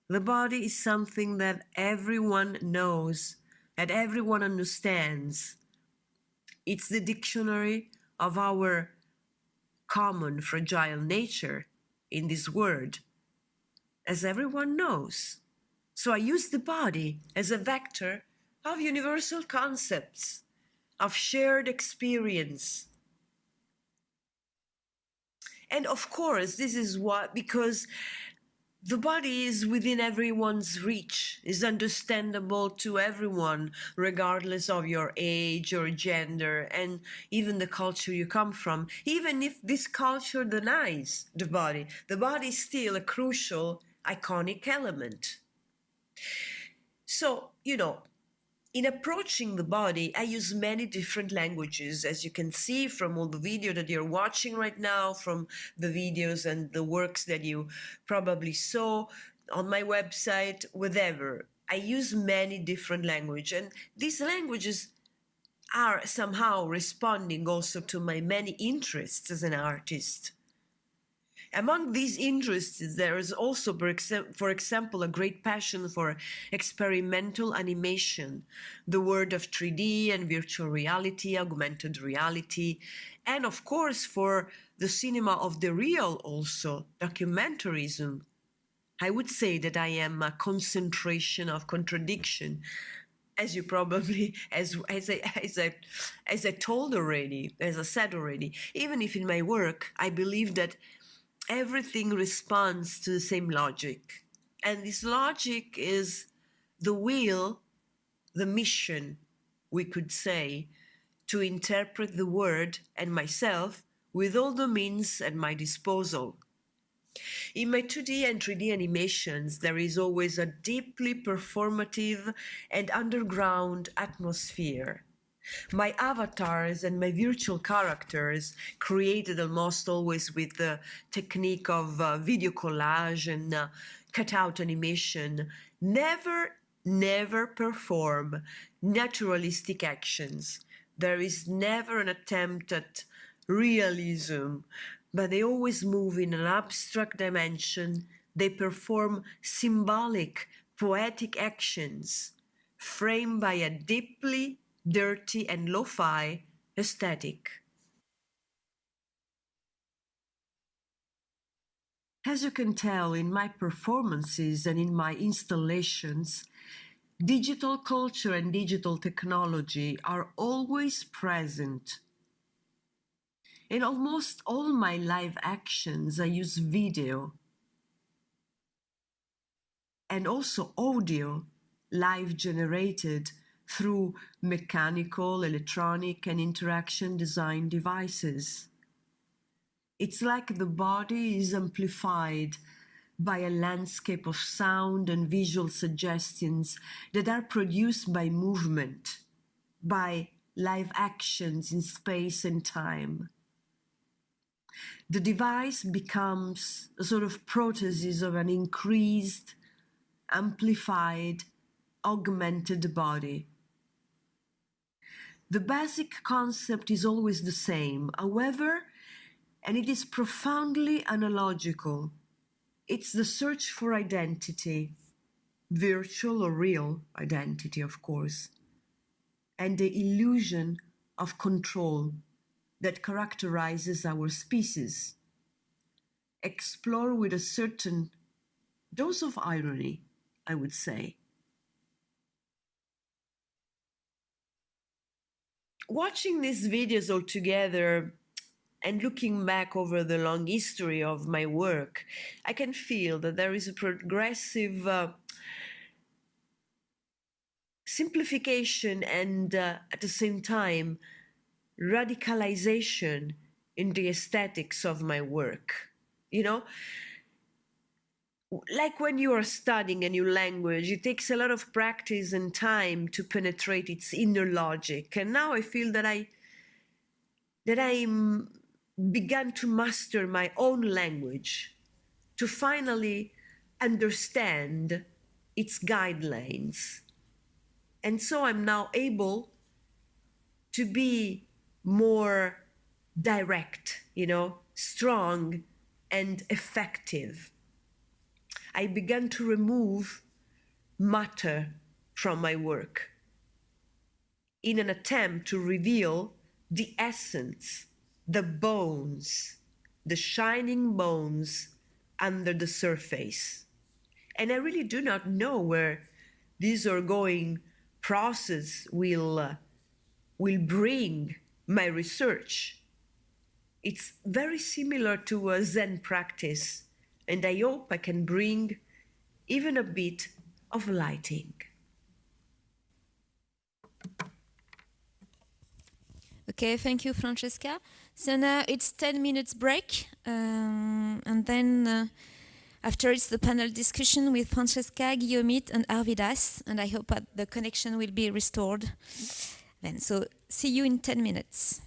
[SPEAKER 9] The body is something that everyone knows, that everyone understands. It's the dictionary of our common fragile nature in this world, as everyone knows. So I use the body as a vector of universal concepts, of shared experience. And of course, this is because the body is within everyone's reach, is understandable to everyone, regardless of your age or gender, and even the culture you come from. Even if this culture denies the body is still a crucial, iconic element. So, in approaching the body, I use many different languages, as you can see from all the video that you're watching right now, from the videos and the works that you probably saw on my website, whatever. I use many different languages, and these languages are somehow responding also to my many interests as an artist. Among these interests, there is also, for example, a great passion for experimental animation, the world of 3D and virtual reality, augmented reality, and of course for the cinema of the real also, documentarism. I would say that I am a concentration of contradiction, as you probably, as I told already, as I said already. Even if in my work I believe that everything responds to the same logic. And this logic is the will, the mission, we could say, to interpret the world and myself with all the means at my disposal. In my 2D and 3D animations, there is always a deeply performative and underground atmosphere. My avatars and my virtual characters, created almost always with the technique of video collage and cutout animation, never perform naturalistic actions. There is never an attempt at realism, but they always move in an abstract dimension. They perform symbolic, poetic actions, framed by a deeply dirty and lo-fi aesthetic. As you can tell in my performances and in my installations, digital culture and digital technology are always present. In almost all my live actions, I use video and also audio, live generated through mechanical, electronic, and interaction design devices. It's like the body is amplified by a landscape of sound and visual suggestions that are produced by movement, by live actions in space and time. The device becomes a sort of prothesis of an increased, amplified, augmented body. The basic concept is always the same, however, and it is profoundly analogical. It's the search for identity, virtual or real identity, of course, and the illusion of control that characterizes our species. Explore with a certain dose of irony, I would say. Watching these videos all together, and looking back over the long history of my work, I can feel that there is a progressive simplification and at the same time radicalization in the aesthetics of my work. You know, like when you are studying a new language, it takes a lot of practice and time to penetrate its inner logic. And now I feel that I began to master my own language, to finally understand its guidelines. And so I'm now able to be more direct, you know, strong and effective. I began to remove matter from my work in an attempt to reveal the essence, the bones, the shining bones under the surface. And I really do not know where this ongoing process will bring my research. It's very similar to a Zen practice, and I hope I can bring even a bit of lighting.
[SPEAKER 1] Okay, thank you, Francesca. So now it's 10 minutes break, and then after it's the panel discussion with Francesca, Guillaume and Arvidas, and I hope that the connection will be restored then. So see you in 10 minutes.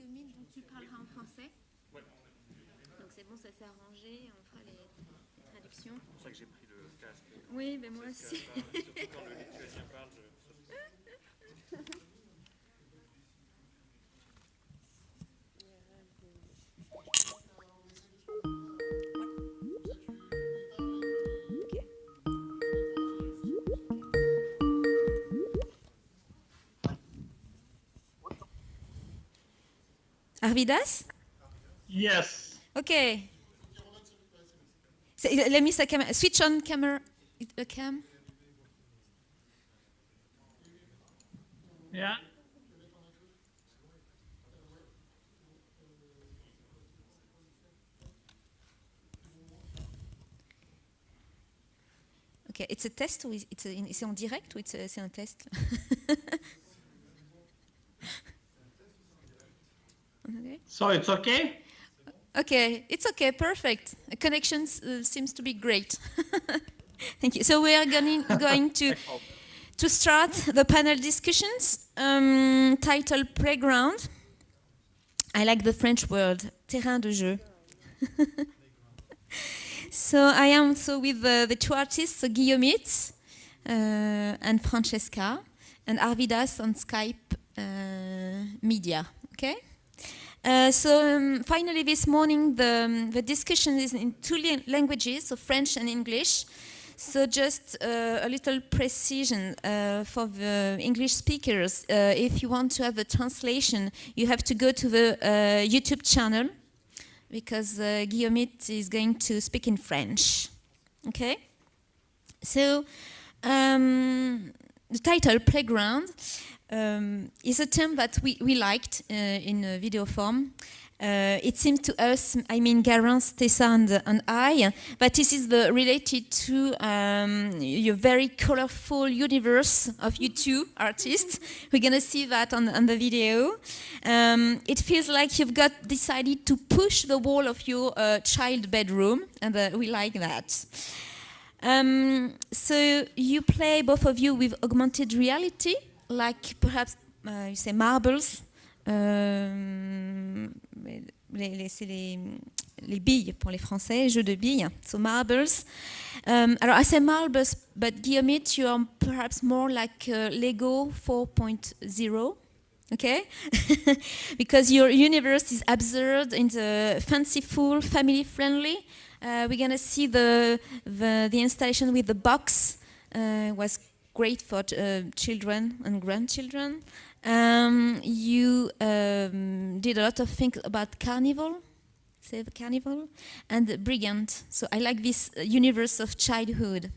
[SPEAKER 1] Meet dont tu parleras en français. Ouais. Donc c'est bon, ça s'est arrangé, on fera les traductions. C'est pour ça que j'ai pris le casque. Oui, mais moi aussi. Surtout quand le lituanien parle. Arvidas?
[SPEAKER 7] Yes.
[SPEAKER 1] Okay. So, let me say camera. Switch on camera. The cam.
[SPEAKER 7] Yeah.
[SPEAKER 1] Okay, it's a test ou c'est en direct ou c'est un test? Okay.
[SPEAKER 7] So it's okay?
[SPEAKER 1] Okay, it's okay, perfect. The connection seems to be great. Thank you. So we are going to start the panel discussions. Title Playground. I like the French word, terrain de jeu. So I am with the two artists, so Guillaume and Francesca, and Arvidas on Skype media. Okay. Finally this morning the discussion is in two languages, so French and English. So just a little precision for the English speakers. If you want to have a translation, you have to go to the YouTube channel, because Guillaume is going to speak in French. Okay? So the title, Playground, is a term that we liked in video form. It seemed to us, I mean Garance, Tessa and I, that this is related to your very colorful universe of you two artists. We're going to see that on the video. It feels like you've decided to push the wall of your child bedroom, and we like that. So you play, both of you, with augmented reality, like perhaps you say marbles. C'est les billes pour les Français, jeux de billes, so marbles. Alors I say marbles, but Guillaume, you are perhaps more like Lego 4.0, okay? Because your universe is absurd and fanciful, family-friendly. We're gonna see the installation with the box was great for children and grandchildren. You did a lot of things about carnival, save carnival, and brilliant. So I like this universe of childhood.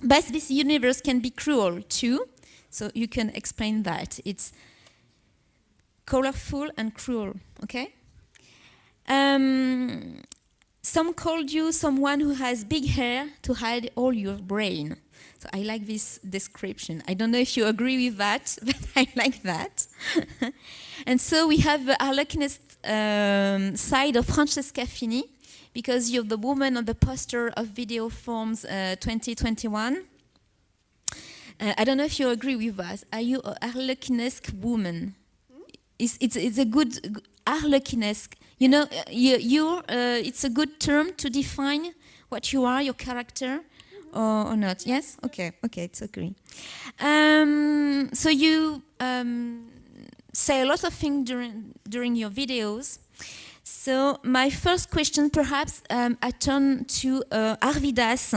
[SPEAKER 1] But this universe can be cruel too, so you can explain that. It's colorful and cruel, okay? Some called you someone who has big hair to hide all your brain. So I like this description. I don't know if you agree with that, but I like that. And so we have the Harlequinist side of Francesca Fini, because you're the woman on the poster of VIDEOFORMES 2021. I don't know if you agree with us. Are you a Harlequinesque woman? It's a good Harlequinesque. You know, it's a good term to define what you are, your character. Or not? Yes? Okay, it's okay. So you say a lot of things during your videos. So my first question, perhaps, I turn to Arvidas.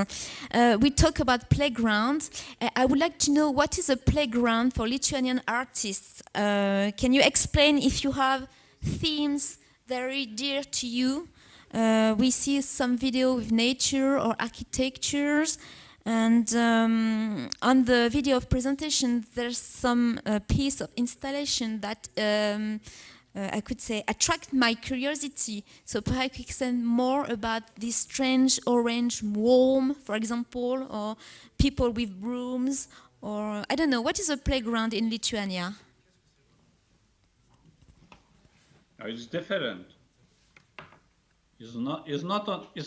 [SPEAKER 1] We talk about playground. I would like to know, what is a playground for Lithuanian artists? Can you explain if you have themes very dear to you? We see some video with nature or architectures, and on the video of presentation there's some piece of installation that I could say attract my curiosity. So perhaps you can say more about this strange orange worm, for example, or people with brooms, or I don't know. What is a playground in Lithuania?
[SPEAKER 7] It's different. It's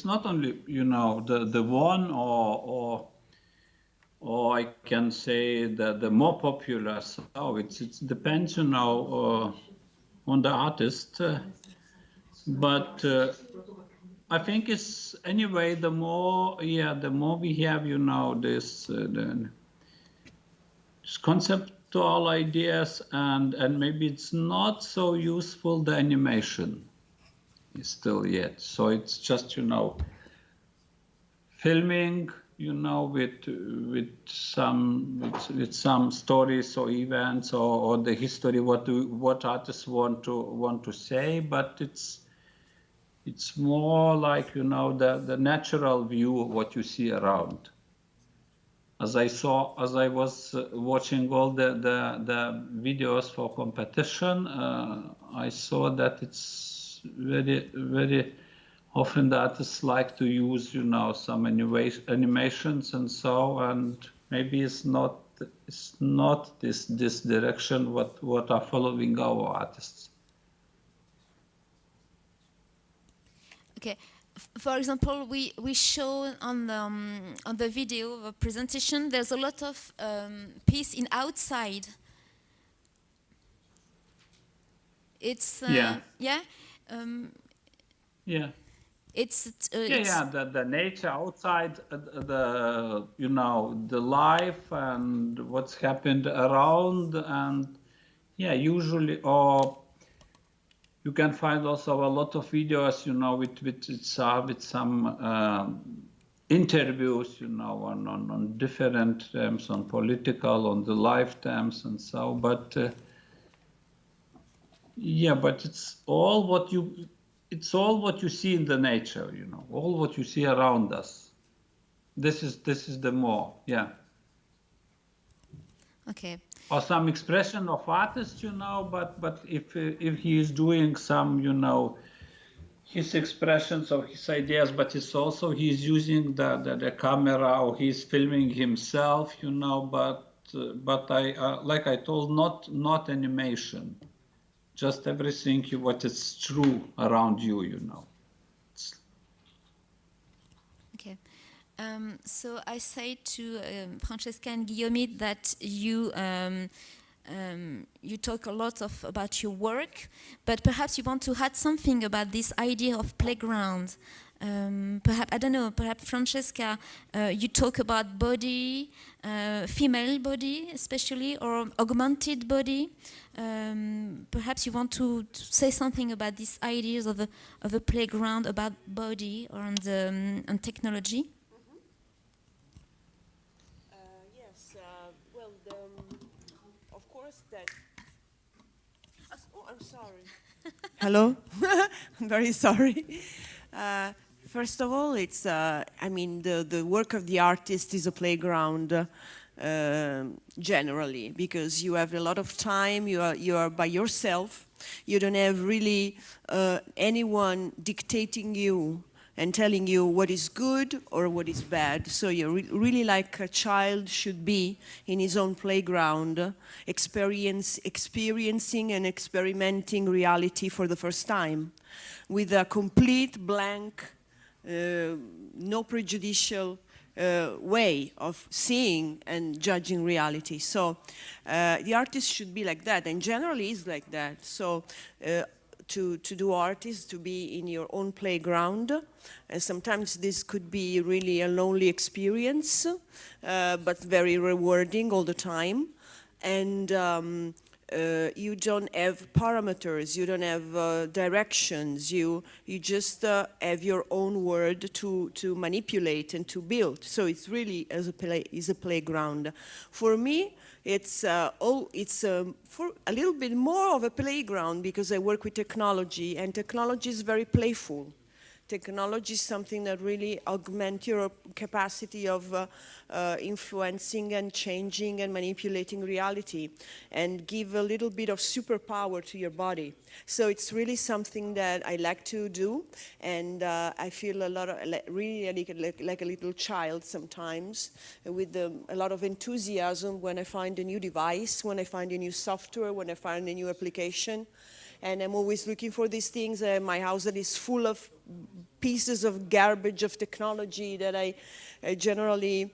[SPEAKER 7] not only, you know, the one or I can say the more popular. So it depends, you know, on the artist. But I think it's anyway. The more we have, this conceptual ideas, and maybe it's not so useful, the animation is still yet. So it's just filming, with some stories or events or the history, what artists want to say, but it's more like the natural view of what you see around. As I was watching all the videos for competition, I saw that it's very, very often the artists like to use, some animations and so, and maybe it's not this direction what are following our artists.
[SPEAKER 1] Okay. For example, we show on the video of a presentation, there's a lot of piece in outside. It's
[SPEAKER 7] yeah.
[SPEAKER 1] It's
[SPEAKER 7] the nature outside, the life and what's happened around, and usually, or you can find also a lot of videos, with some interviews, on different terms, on political, on the life terms, and so. But but it's all what you see in the nature, all what you see around us. This is the more,
[SPEAKER 1] Okay.
[SPEAKER 7] Or some expression of artists, but if he is doing some, his expressions of his ideas, but it's also he's using the camera or he's filming himself, but I like I told, not animation, just everything what is true around you,
[SPEAKER 1] Okay. So I say to Francesca and Guillaume that you talk a lot about your work, but perhaps you want to add something about this idea of playground. Perhaps, I don't know, perhaps Francesca, you talk about body, female body especially, or augmented body. Perhaps you want to say something about these ideas of a playground, about body or on technology.
[SPEAKER 9] Well, of course that... Oh, I'm sorry. Hello? I'm very sorry. First of all, it's, I mean, the work of the artist is a playground generally, because you have a lot of time, you are by yourself, you don't have really anyone dictating you and telling you what is good or what is bad. So you're really like a child should be in his own playground, experiencing and experimenting reality for the first time, with a complete blank, no prejudicial way of seeing and judging reality. So the artist should be like that, and generally is like that. So to do art is to be in your own playground. Sometimes this could be really a lonely experience, but very rewarding all the time. And you don't have parameters, you don't have directions, you just have your own world to manipulate and to build. So it's really is a playground. For me, it's for a little bit more of a playground, because I work with technology, and technology is very playful. Technology is something that really augments your capacity of influencing and changing and manipulating reality, and give a little bit of superpower to your body. So it's really something that I like to do, and I feel a lot of, really like a little child sometimes, with a lot of enthusiasm when I find a new device, when I find a new software, when I find a new application. And I'm always looking for these things. My house that is full of
[SPEAKER 10] pieces of garbage of technology that I generally,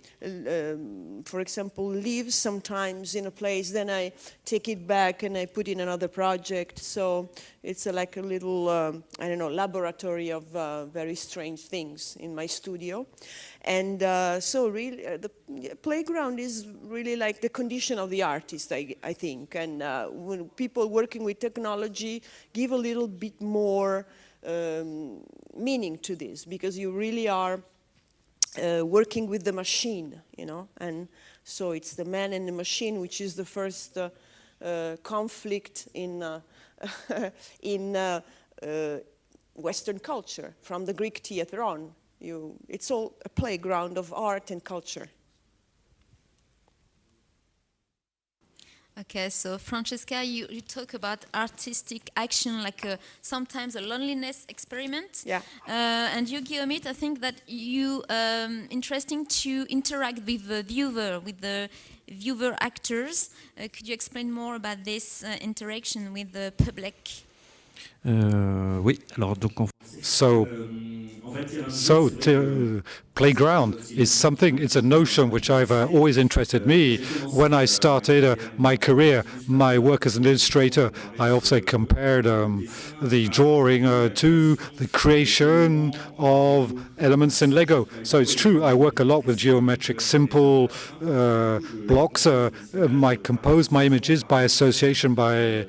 [SPEAKER 10] for example, leave sometimes in a place, then I take it back and I put in another project. So it's like a little, I don't know, laboratory of very strange things in my studio. And so really, the playground is really like the condition of the artist, I think. And when people working with technology give a little bit more meaning to this, because you really are working with the machine, you know, and so it's the man and the machine, which is the first conflict in in Western culture, from the Greek theater on. It's all a playground of art and culture.
[SPEAKER 1] Okay, so Francesca, you talk about artistic action, like sometimes a loneliness experiment.
[SPEAKER 10] Yeah.
[SPEAKER 1] And you, Guillaume, I think that you interesting to interact with the viewer actors. Could you explain more about this interaction with the public?
[SPEAKER 11] Oui, alors donc
[SPEAKER 3] playground is something, it's a notion which I've always interested me. When I started my career, my work as an illustrator, I also compared the drawing to the creation of elements in Lego. So it's true, I work a lot with geometric, simple blocks. I compose my images by association, by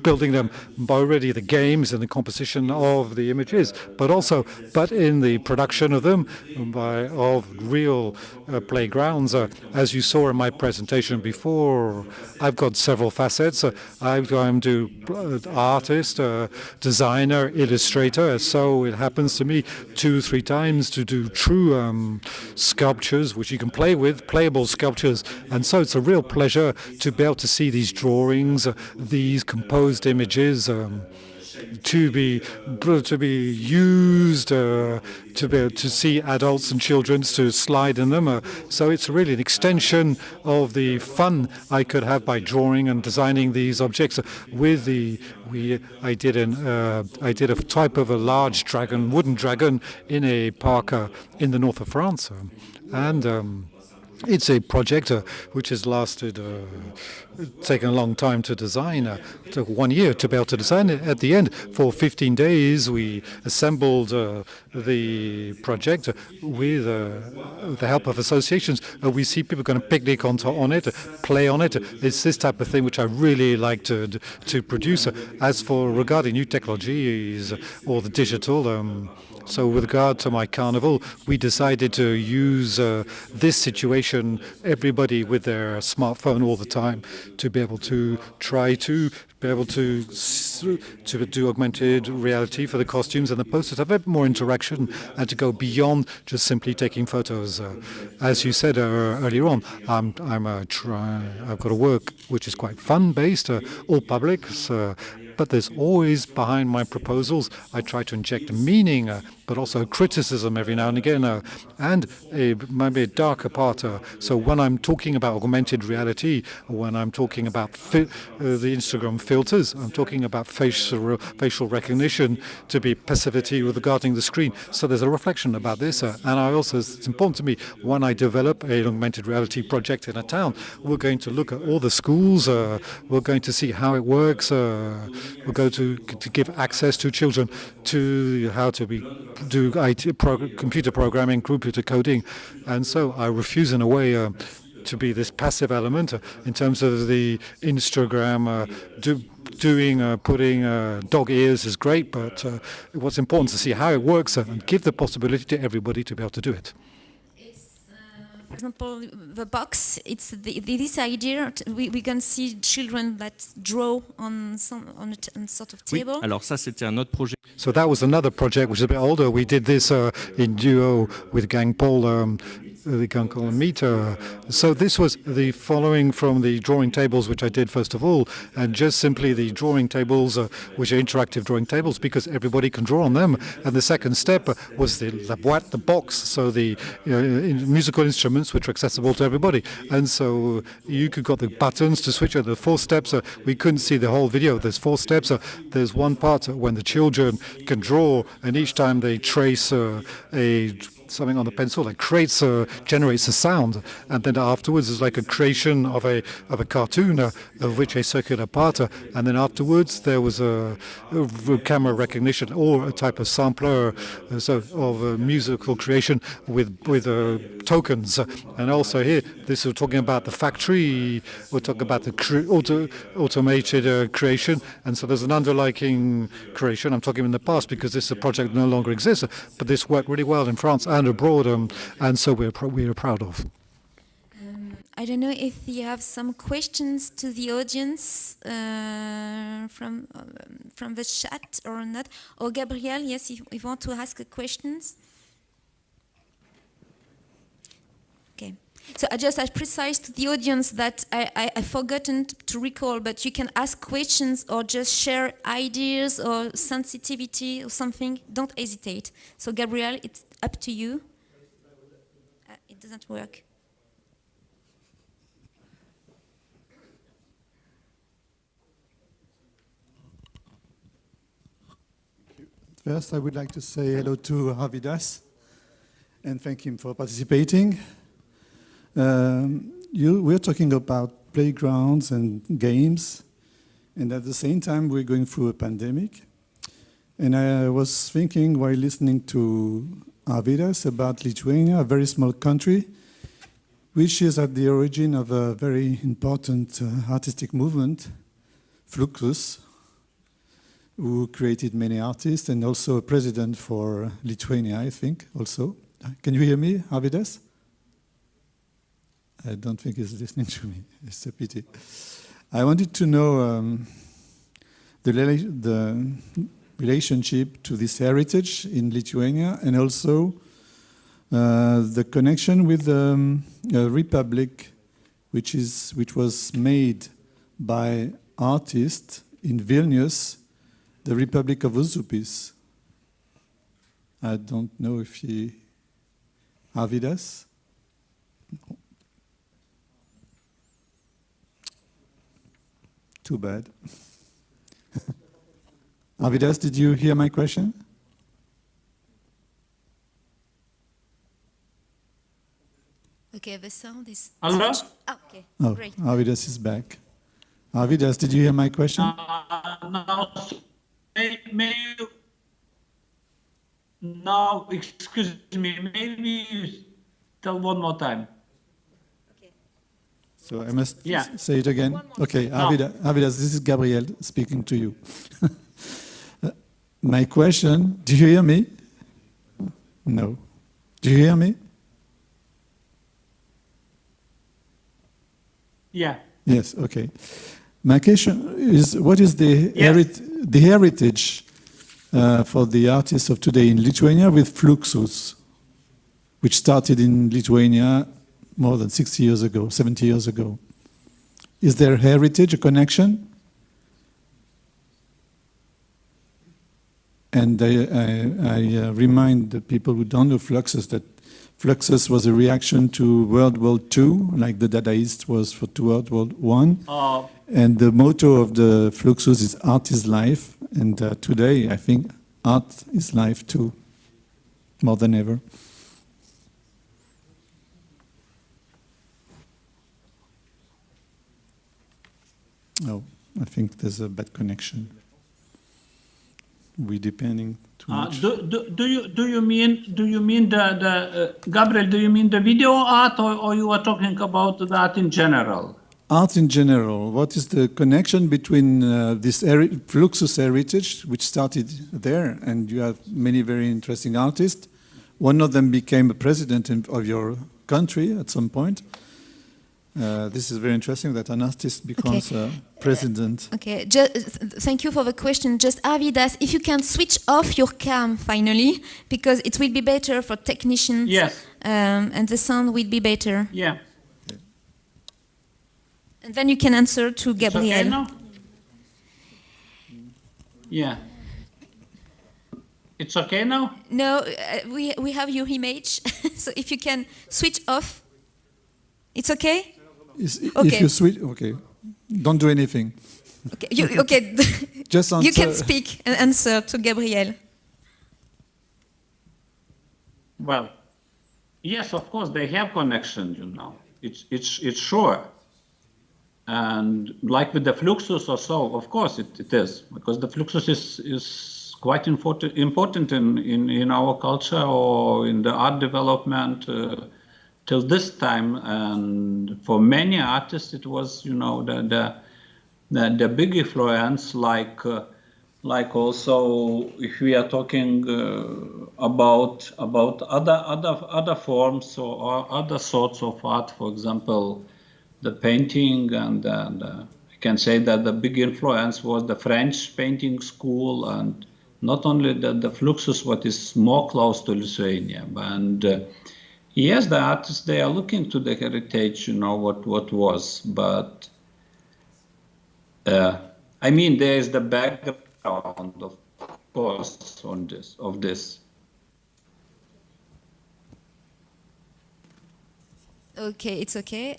[SPEAKER 3] building them, by already the games and the composition of the images, but in the production of them, of real playgrounds. As you saw in my presentation before, I've got several facets. I'm artist, designer, illustrator, so it happens to me 2-3 times to do true sculptures, which you can play with, playable sculptures. And so it's a real pleasure to be able to see these drawings, these composed images, to be used, to be able to see adults and children to slide in them. So it's really an extension of the fun I could have by drawing and designing these objects. With I did a type of a large dragon, wooden dragon, in a park in the north of France, and it's a project which has lasted, taken a long time to design. It took 1 year to be able to design it. At the end, for 15 days, we assembled the project with the help of associations. We see people going to picnic on it, play on it. It's this type of thing which I really like to produce. As for regarding new technologies or the digital, so with regard to my carnival, we decided to use this situation, everybody with their smartphone all the time, to be able to try to do augmented reality for the costumes and the posters, have a bit more interaction and to go beyond just simply taking photos. As you said earlier on, I've got a work which is quite fun-based, all public, but there's always behind my proposals, I try to inject meaning, but also criticism every now and again, and maybe a darker part. So when I'm talking about augmented reality, when I'm talking about the Instagram filters, I'm talking about facial recognition to be passivity regarding the screen. So there's a reflection about this, and it's important to me when I develop an augmented reality project in a town, we're going to look at all the schools, we're going to see how it works, we're going to give access to children to how to do computer programming, computer coding. And so I refuse in a way to be this passive element in terms of the Instagram. Putting dog ears is great, but what's important to see how it works and give the possibility to everybody to be able to do it.
[SPEAKER 1] For example, the box, it's this idea, we can see children that draw on a sort of table.
[SPEAKER 11] Oui, alors ça c'était un autre projet.
[SPEAKER 3] So that was another project which is a bit older. We did this in duo with Gang Paul the Gunkel meter. So this was the following from the drawing tables, which I did first of all, and just simply the drawing tables, which are interactive drawing tables, because everybody can draw on them. And the second step was the boîte, the box, so the musical instruments which are accessible to everybody. And so you could got the buttons to switch. The 4 steps, we couldn't see the whole video. There's 4 steps. There's one part when the children can draw, and each time they trace something on the pencil that generates a sound, and then afterwards is like a creation of a cartoon of which a circular part, and then afterwards there was a camera recognition or a type of sampler of musical creation with tokens. And also here, this is talking about the factory. We're talking about the automated creation, and so there's an underlying creation. I'm talking in the past because this project no longer exists, but this worked really well in France and abroad, and so we are proud of.
[SPEAKER 1] I don't know if you have some questions to the audience from the chat or not. Or Gabriel, yes, if you want to ask questions. Okay. So I just precise to the audience that I've forgotten to recall, but you can ask questions or just share ideas or sensitivity or something. Don't hesitate. So Gabriel, it's up to you. It doesn't work.
[SPEAKER 12] First, I would like to say hello to Arvidas and thank him for participating. We're talking about playgrounds and games, and at the same time we're going through a pandemic. And I was thinking while listening to Arvidas about Lithuania, a very small country, which is at the origin of a very important artistic movement, Fluxus, who created many artists and also a president for Lithuania, I think, also. Can you hear me, Arvidas? I don't think he's listening to me. It's a pity. I wanted to know the relationship to this heritage in Lithuania, and also the connection with a republic which was made by artists in Vilnius, the Republic of Uzupis. I don't know if he Arvidas. Too bad. Arvidas, did you hear my question?
[SPEAKER 1] Okay, the sound is...
[SPEAKER 7] Hello?
[SPEAKER 1] Oh, okay,
[SPEAKER 12] oh,
[SPEAKER 1] great.
[SPEAKER 12] Arvidas is back. Arvidas, did you hear my question?
[SPEAKER 7] No, excuse me, maybe you tell one more time.
[SPEAKER 1] Okay.
[SPEAKER 12] So I must say it again. Okay, no. Arvidas, this is Gabriel speaking to you. My question, do you hear me? No. Do you hear me?
[SPEAKER 7] Yeah.
[SPEAKER 12] Yes, okay. My question is, what is the heritage for the artists of today in Lithuania with Fluxus, which started in Lithuania more than 60 years ago, 70 years ago? Is there heritage, a connection? And I remind the people who don't know Fluxus that Fluxus was a reaction to World War II, like the Dadaist was for World War I. And the motto of the Fluxus is art is life. And today, I think art is life too, more than ever. Oh, I think there's a bad connection. We're depending too much.
[SPEAKER 7] Do you mean the Gabriel? Do you mean the video art, or you are talking about the art in general?
[SPEAKER 12] Art in general. What is the connection between this Fluxus heritage, which started there, and you have many very interesting artists. One of them became a president of your country at some point. This is very interesting that an artist becomes a president.
[SPEAKER 1] Okay, thank you for the question. Just Arvidas, if you can switch off your cam finally, because it will be better for technicians and the sound will be better.
[SPEAKER 7] Yeah.
[SPEAKER 1] And then you can answer to
[SPEAKER 7] It's
[SPEAKER 1] Gabriel.
[SPEAKER 7] okay now? Yeah. It's okay now?
[SPEAKER 1] No, we have your image, so if you can switch off, it's okay?
[SPEAKER 12] If you switch, okay, don't do anything.
[SPEAKER 1] Okay, okay.
[SPEAKER 12] Just answer.
[SPEAKER 1] You can speak and answer to Gabriel.
[SPEAKER 7] Well, yes, of course, they have connection, you know. It's sure. And like with the fluxus or so, of course it is, because the fluxus is quite important in our culture or in the art development till this time. And for many artists, it was, you know, the big influence, like also if we are talking about other forms or other sorts of art, for example, the painting, and I can say that the big influence was the French painting school, and not only the fluxus, what is more close to Lithuania, and yes, the artists, they are looking to the heritage, you know, what was, but I mean, there is the background, of course, of this.
[SPEAKER 1] Okay, it's okay.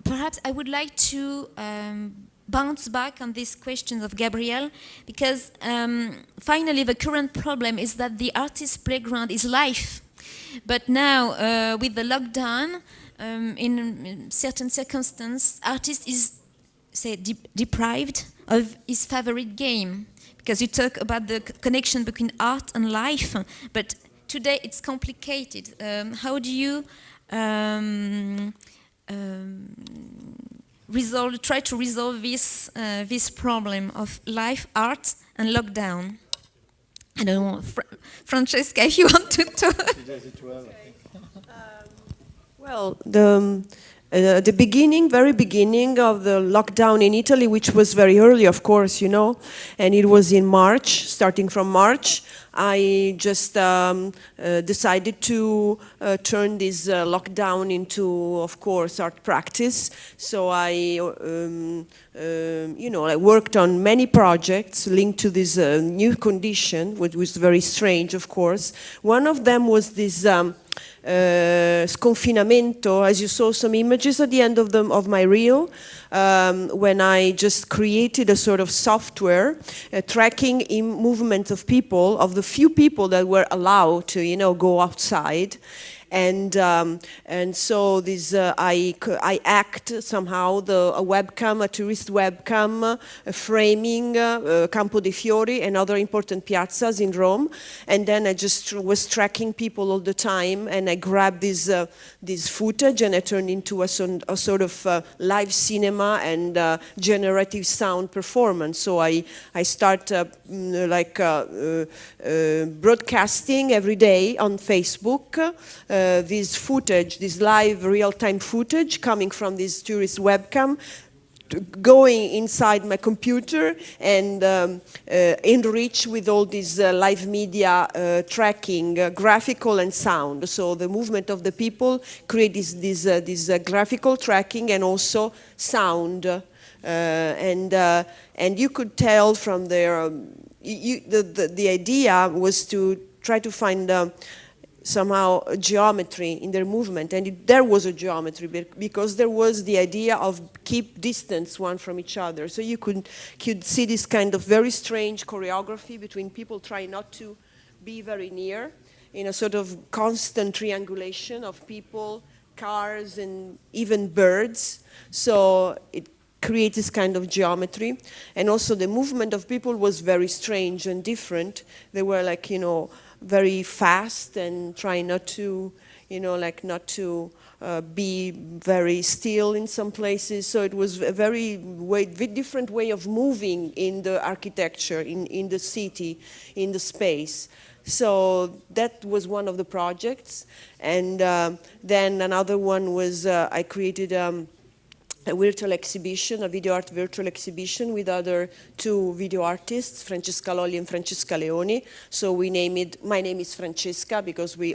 [SPEAKER 1] Perhaps I would like to bounce back on this question of Gabriel, because finally the current problem is that the artist's playground is life. But now, with the lockdown, in certain circumstances, artist is, say, deprived of his favorite game. Because you talk about the connection between art and life, but today it's complicated. How do you try to resolve this problem of life, art, and lockdown? I don't know, Francesca, if you want to talk.
[SPEAKER 10] She does it well, I think. Well, the beginning, very beginning of the lockdown in Italy, which was very early, of course, you know, and it was in March, starting from March, I just decided to turn this lockdown into, of course, art practice. So I, you know, I worked on many projects linked to this new condition, which was very strange, of course. One of them was this sconfinamento, as you saw some images at the end of my reel, when I just created a sort of software tracking in movements of people, of the few people that were allowed to, you know, go outside. And so this I act somehow a webcam, a tourist webcam, framing Campo dei Fiori and other important piazzas in Rome, and then I just was tracking people all the time, and I grabbed this footage and I turned into a sort of live cinema and generative sound performance. So I start broadcasting every day on Facebook. This footage, this live real-time footage coming from this tourist webcam, going inside my computer and enrich with all this live media tracking, graphical and sound. So the movement of the people create this graphical tracking and also sound. And you could tell from their, the idea was to try to find somehow a geometry in their movement, and there was a geometry because there was the idea of keep distance one from each other. So you could see this kind of very strange choreography between people trying not to be very near, in a sort of constant triangulation of people, cars, and even birds. So it creates this kind of geometry. And also the movement of people was very strange and different. They were like, you know, very fast and trying not to, you know, like not to be very still in some places. So it was a very different way of moving in the architecture, in the city, in the space. So that was one of the projects. And then another one was I created a virtual exhibition, a video art virtual exhibition with other two video artists, Francesca Lolli and Francesca Leoni. So we name it, my name is Francesca because we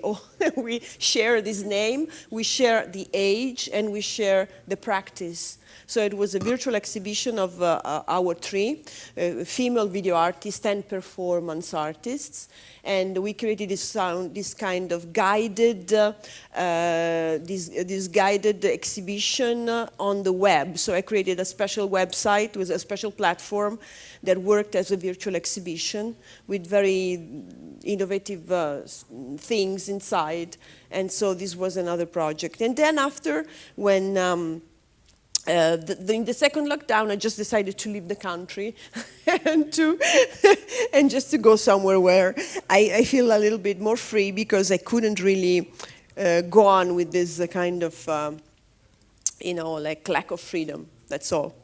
[SPEAKER 10] we share this name, we share the age, and we share the practice. So it was a virtual exhibition of our three female video artists and performance artists, and we created this kind of guided, this guided exhibition on the web. So I created a special website with a special platform that worked as a virtual exhibition with very innovative things inside, and so this was another project. And then after, when in the second lockdown, I just decided to leave the country and just to go somewhere where I feel a little bit more free, because I couldn't really go on with this kind of, you know, like lack of freedom. That's all,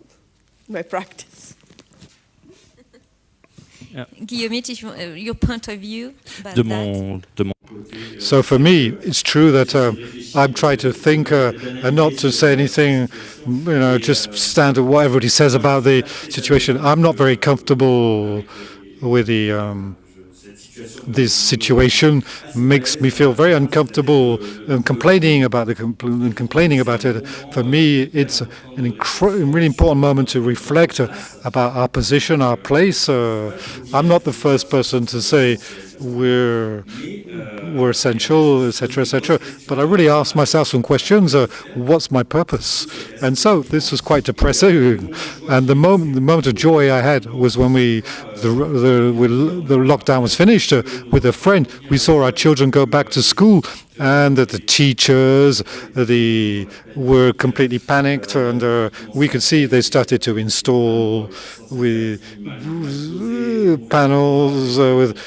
[SPEAKER 10] my practice.
[SPEAKER 1] Yeah. Guillaume, your point of view about that?
[SPEAKER 3] So for me, it's true that I'm trying to think and not to say anything, you know, just stand at what everybody says about the situation. I'm not very comfortable with the this situation. Makes me feel very uncomfortable and complaining about it. For me, it's a really important moment to reflect about our position, our place. I'm not the first person to say we're essential, etc., etc. But I really asked myself some questions. What's my purpose? And so this was quite depressing. And the moment of joy I had was when the lockdown was finished. With a friend, we saw our children go back to school, and the teachers were completely panicked, and we could see they started to install with panels with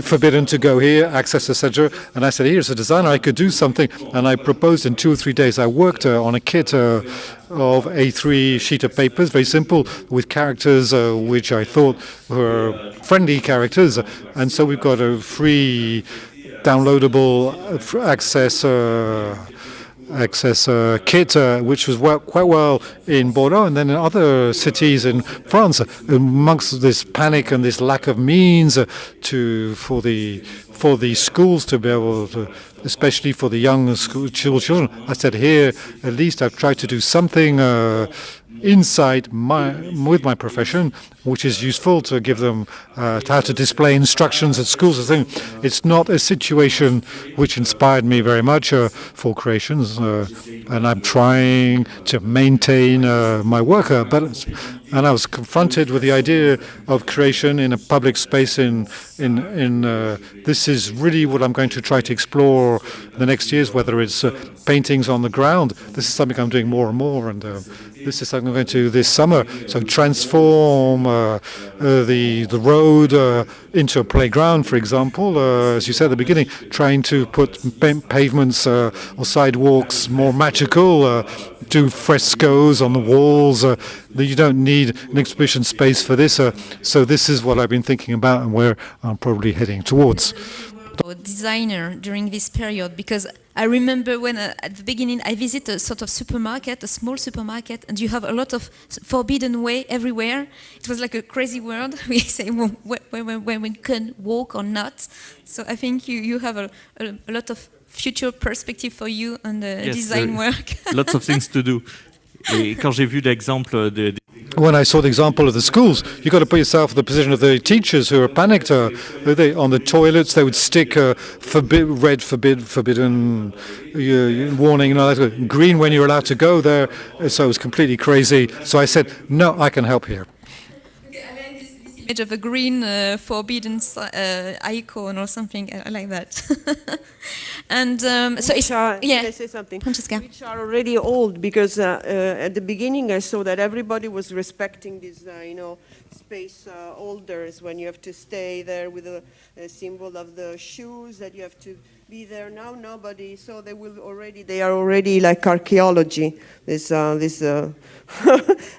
[SPEAKER 3] forbidden to go here, access, etc. And I said, here, as a designer, I could do something. And I proposed in 2 or 3 days. I worked on a kit of A3 sheet of papers, very simple, with characters which I thought were friendly characters. And so we've got a free downloadable access kit, which was quite well in Bordeaux and then in other cities in France. Amongst this panic and this lack of means for the schools to be able to, especially for the young school children, I said, here at least I've tried to do something inside with my profession, which is useful to give them how to display instructions at schools. I think it's not a situation which inspired me very much for creations, and I'm trying to maintain my work. And I was confronted with the idea of creation in a public space. This is really what I'm going to try to explore the next years, whether it's paintings on the ground. This is something I'm doing more and more, and this is something I'm going to do this summer. So transform the road into a playground, for example, as you said at the beginning, trying to put pavements or sidewalks more magical, do frescoes on the walls. You don't need an exhibition space for this. So this is what I've been thinking about and where I'm probably heading towards.
[SPEAKER 1] Designer during this period, because I remember when at the beginning I visited a sort of supermarket, a small supermarket, and you have a lot of forbidden way everywhere. It was like a crazy world. We say when we can walk or not. So I think you have a lot of future perspective for you on the design work.
[SPEAKER 11] Lots of things to do. Et quand j'ai vu l'exemple
[SPEAKER 3] when I saw the example of the schools, you've got to put yourself in the position of the teachers who are panicked. On the toilets, they would stick red, forbidden warning, green when you're allowed to go there. So it was completely crazy. So I said, no, I can help here.
[SPEAKER 1] Image of a green forbidden icon or something like that. And so it's,
[SPEAKER 10] can I say something?
[SPEAKER 1] Francesca.
[SPEAKER 10] Which are already old, because at the beginning I saw that everybody was respecting these, space holders, when you have to stay there with a symbol of the shoes, that you have to be there. Now nobody, so they are already like archaeology. There's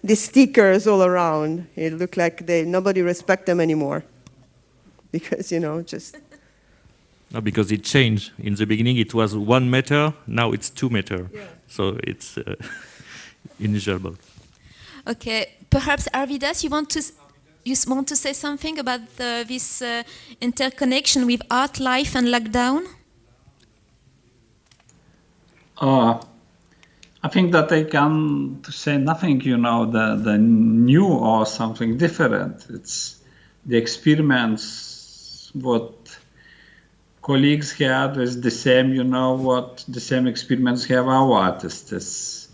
[SPEAKER 10] these stickers all around. It look like nobody respect them anymore, because just.
[SPEAKER 11] No, because it changed. In the beginning, it was 1 meter. Now it's 2 meters. Yeah. So it's initiable.
[SPEAKER 1] Okay, perhaps Arvidas, you want to say something about this interconnection with art, life, and lockdown?
[SPEAKER 7] I think that I can say nothing, the new or something different. It's the experiments, what colleagues had is the same, what the same experiments have our artists.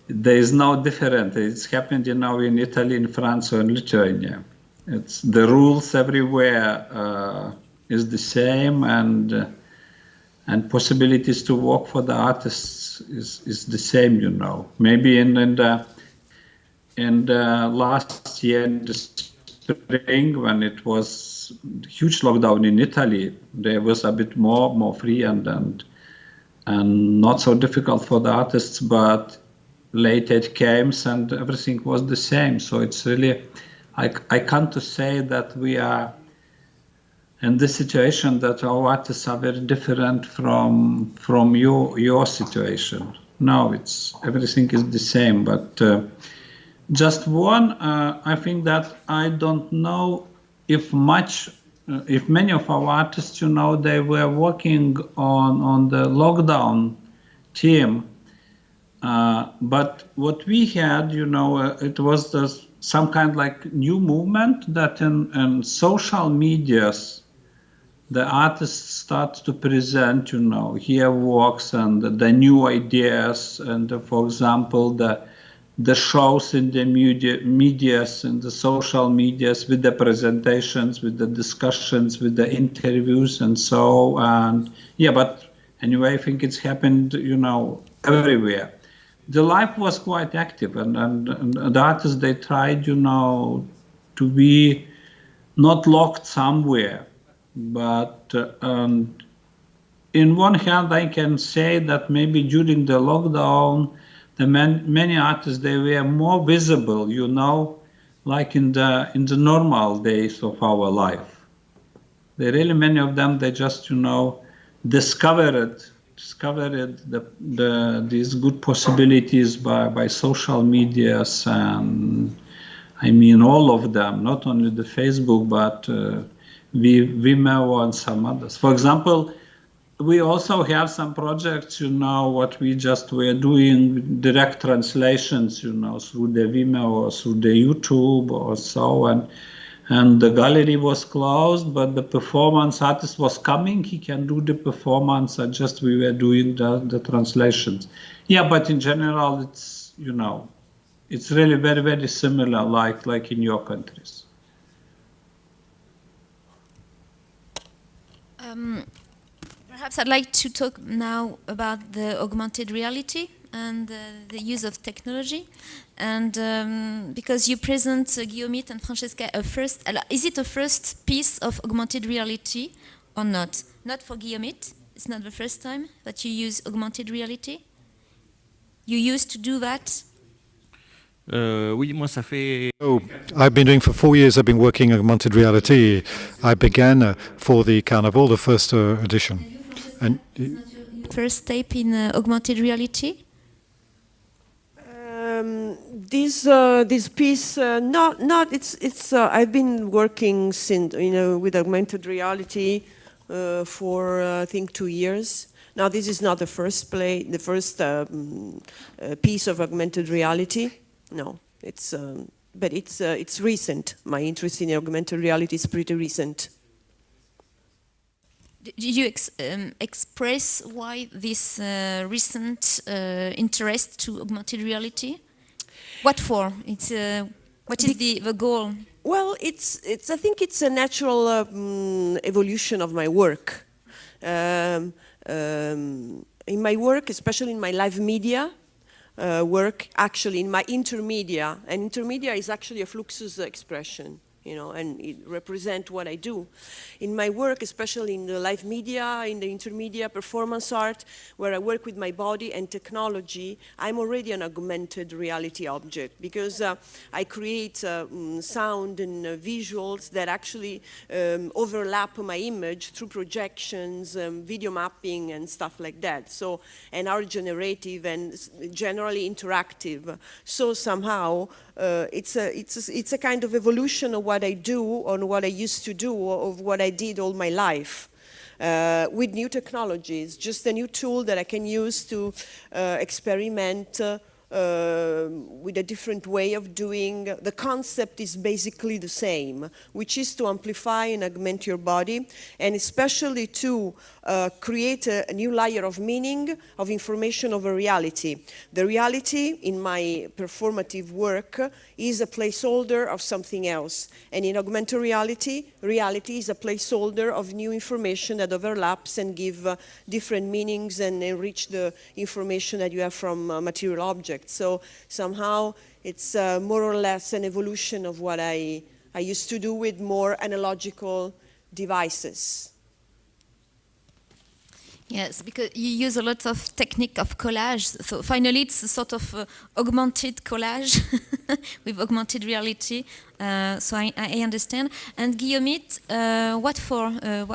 [SPEAKER 7] There is no different. It's happened, in Italy, in France, or in Lithuania. It's the rules everywhere is the same, and possibilities to work for the artists is the same, Maybe in the last year, in the spring, when it was huge lockdown in Italy, there was a bit more free and not so difficult for the artists, but later it came and everything was the same. So it's really, I can't say that we are in this situation that our artists are very different from your situation. No, everything is the same, but just one, I think that I don't know if many of our artists, they were working on the lockdown team. But what we had, it was some kind like new movement that in social medias, the artists start to present, here works and the new ideas, and for example, the shows in the medias and the social medias with the presentations, with the discussions, with the interviews and so, and yeah, but anyway, I think it's happened, everywhere. The life was quite active, and the artists, they tried, to be not locked somewhere. But in one hand, I can say that maybe during the lockdown, many artists, they were more visible, like in the normal days of our life. Many of them, they just, discovered these good possibilities by social medias, and I mean all of them, not only the Facebook, but Vimeo and some others. For example, we also have some projects, what we just were doing, direct translations, through the Vimeo or through the YouTube or so, and the gallery was closed, but the performance artist was coming, he can do the performance, and just we were doing the translations. Yeah, but in general, it's, it's really very, very similar, like in your countries.
[SPEAKER 1] Perhaps I'd like to talk now about the augmented reality and the use of technology. And because you present, Guillaume and Francesca, is it a first piece of augmented reality or not? Not for Guillaume, it's not the first time that you use augmented reality? You used to do that?
[SPEAKER 11] Oui, moi ça fait...
[SPEAKER 3] Oh, I've been doing for 4 years, I've been working in augmented reality. I began for the Carnival, the first edition. And
[SPEAKER 1] first tape in augmented reality?
[SPEAKER 10] This piece, I've been working since, with augmented reality for I think 2 years. Now this is not the first piece of augmented reality. No, but it's recent. My interest in augmented reality is pretty recent.
[SPEAKER 1] Did you express why this recent interest to augmented reality? What for? What is the goal?
[SPEAKER 10] Well, I think it's a natural evolution of my work. In my work, especially in my live media work, actually in my intermedia, and intermedia is actually a Fluxus expression. you know, and it represents what I do. In my work, especially in the live media, in the intermedia performance art, where I work with my body and technology, I'm already an augmented reality object, because I create sound and visuals that actually overlap my image through projections, video mapping and stuff like that. So, and are generative and generally interactive. So somehow it's a kind of evolution of what I do, on what I used to do, of what I did all my life. With new technologies, just a new tool that I can use to experiment with a different way of doing. The concept is basically the same, which is to amplify and augment your body, and especially to create a new layer of meaning, of information over reality. The reality in my performative work is a placeholder of something else. And in augmented reality, reality is a placeholder of new information that overlaps and give different meanings and enrich the information that you have from material objects. So somehow it's more or less an evolution of what I used to do with more analogical devices.
[SPEAKER 1] Yes, because you use a lot of technique of collage. So finally, it's a sort of augmented collage with augmented reality. So I understand. And Guillaume, what for?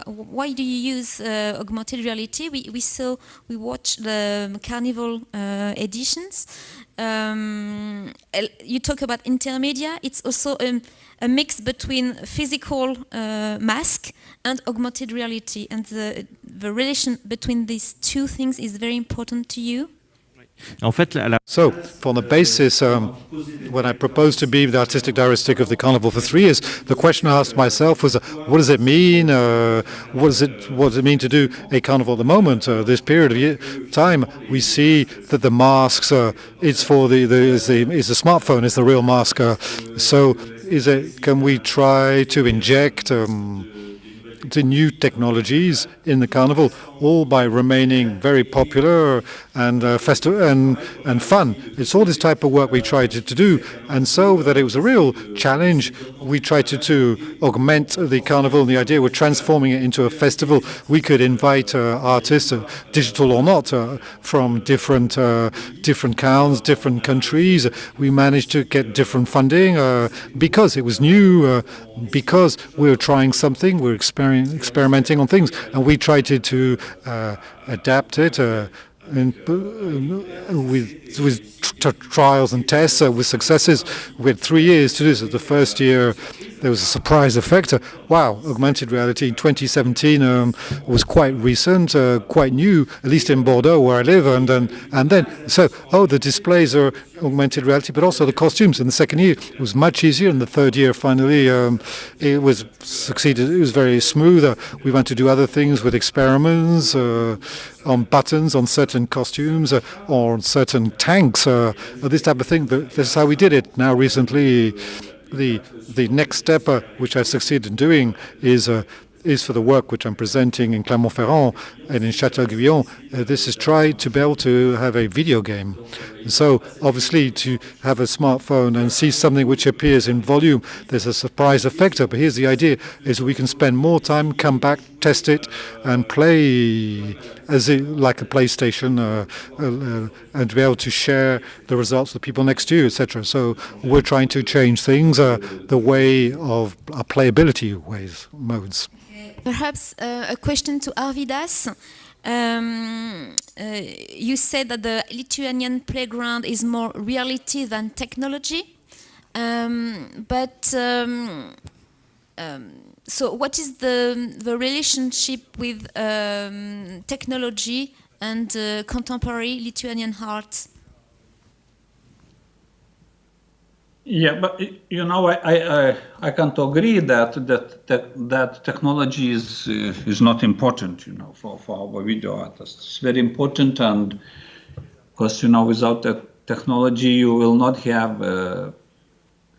[SPEAKER 1] Why do you use augmented reality? We watched the Carnival editions. You talk about intermedia. It's also a mix between physical mask and augmented reality, and the relation between these two things is very important to you.
[SPEAKER 3] So, from the basis, when I proposed to be the artistic director of the Carnival for 3 years, the question I asked myself was, what does it mean? What does it mean to do a carnival at the moment? This period of time, we see that the masks, it's for the smartphone is the real mask. So, can we try to inject to new technologies in the carnival, all by remaining very popular and festive and fun? It's all this type of work we tried to do, and so that it was a real challenge. We tried to augment the carnival, and the idea we're transforming it into a festival. We could invite artists, digital or not, from different towns, different countries. We managed to get different funding because it was new, because we were trying something, we were experimenting on things, and we tried to adapt it with trials and tests, with successes. We had 3 years to do this. The first year, there was a surprise effect. Wow, augmented reality in 2017 was quite recent, quite new, at least in Bordeaux, where I live. And then, the displays are augmented reality, but also the costumes. In the second year, it was much easier. In the third year, finally, it was succeeded. It was very smooth. We went to do other things with experiments on buttons, on certain costumes, or on certain tanks, this type of thing. This is how we did it. Now, recently, the next step, which I've succeeded in doing, is for the work which I'm presenting in Clermont-Ferrand and in Château-Guyon. This is try to be able to have a video game. So obviously to have a smartphone and see something which appears in volume, there's a surprise effect. But here's the idea, is we can spend more time, come back, test it, and play like a PlayStation, and to be able to share the results with people next to you, etc. So we're trying to change things, the way of our playability modes.
[SPEAKER 1] Perhaps a question to Arvidas. You said that the Lithuanian playground is more reality than technology. So what is the relationship with technology and contemporary Lithuanian art?
[SPEAKER 7] Yeah, but you know, I can't agree that technology is not important, you know, for our video artists. It's very important, and because, you know, without the technology you will not have a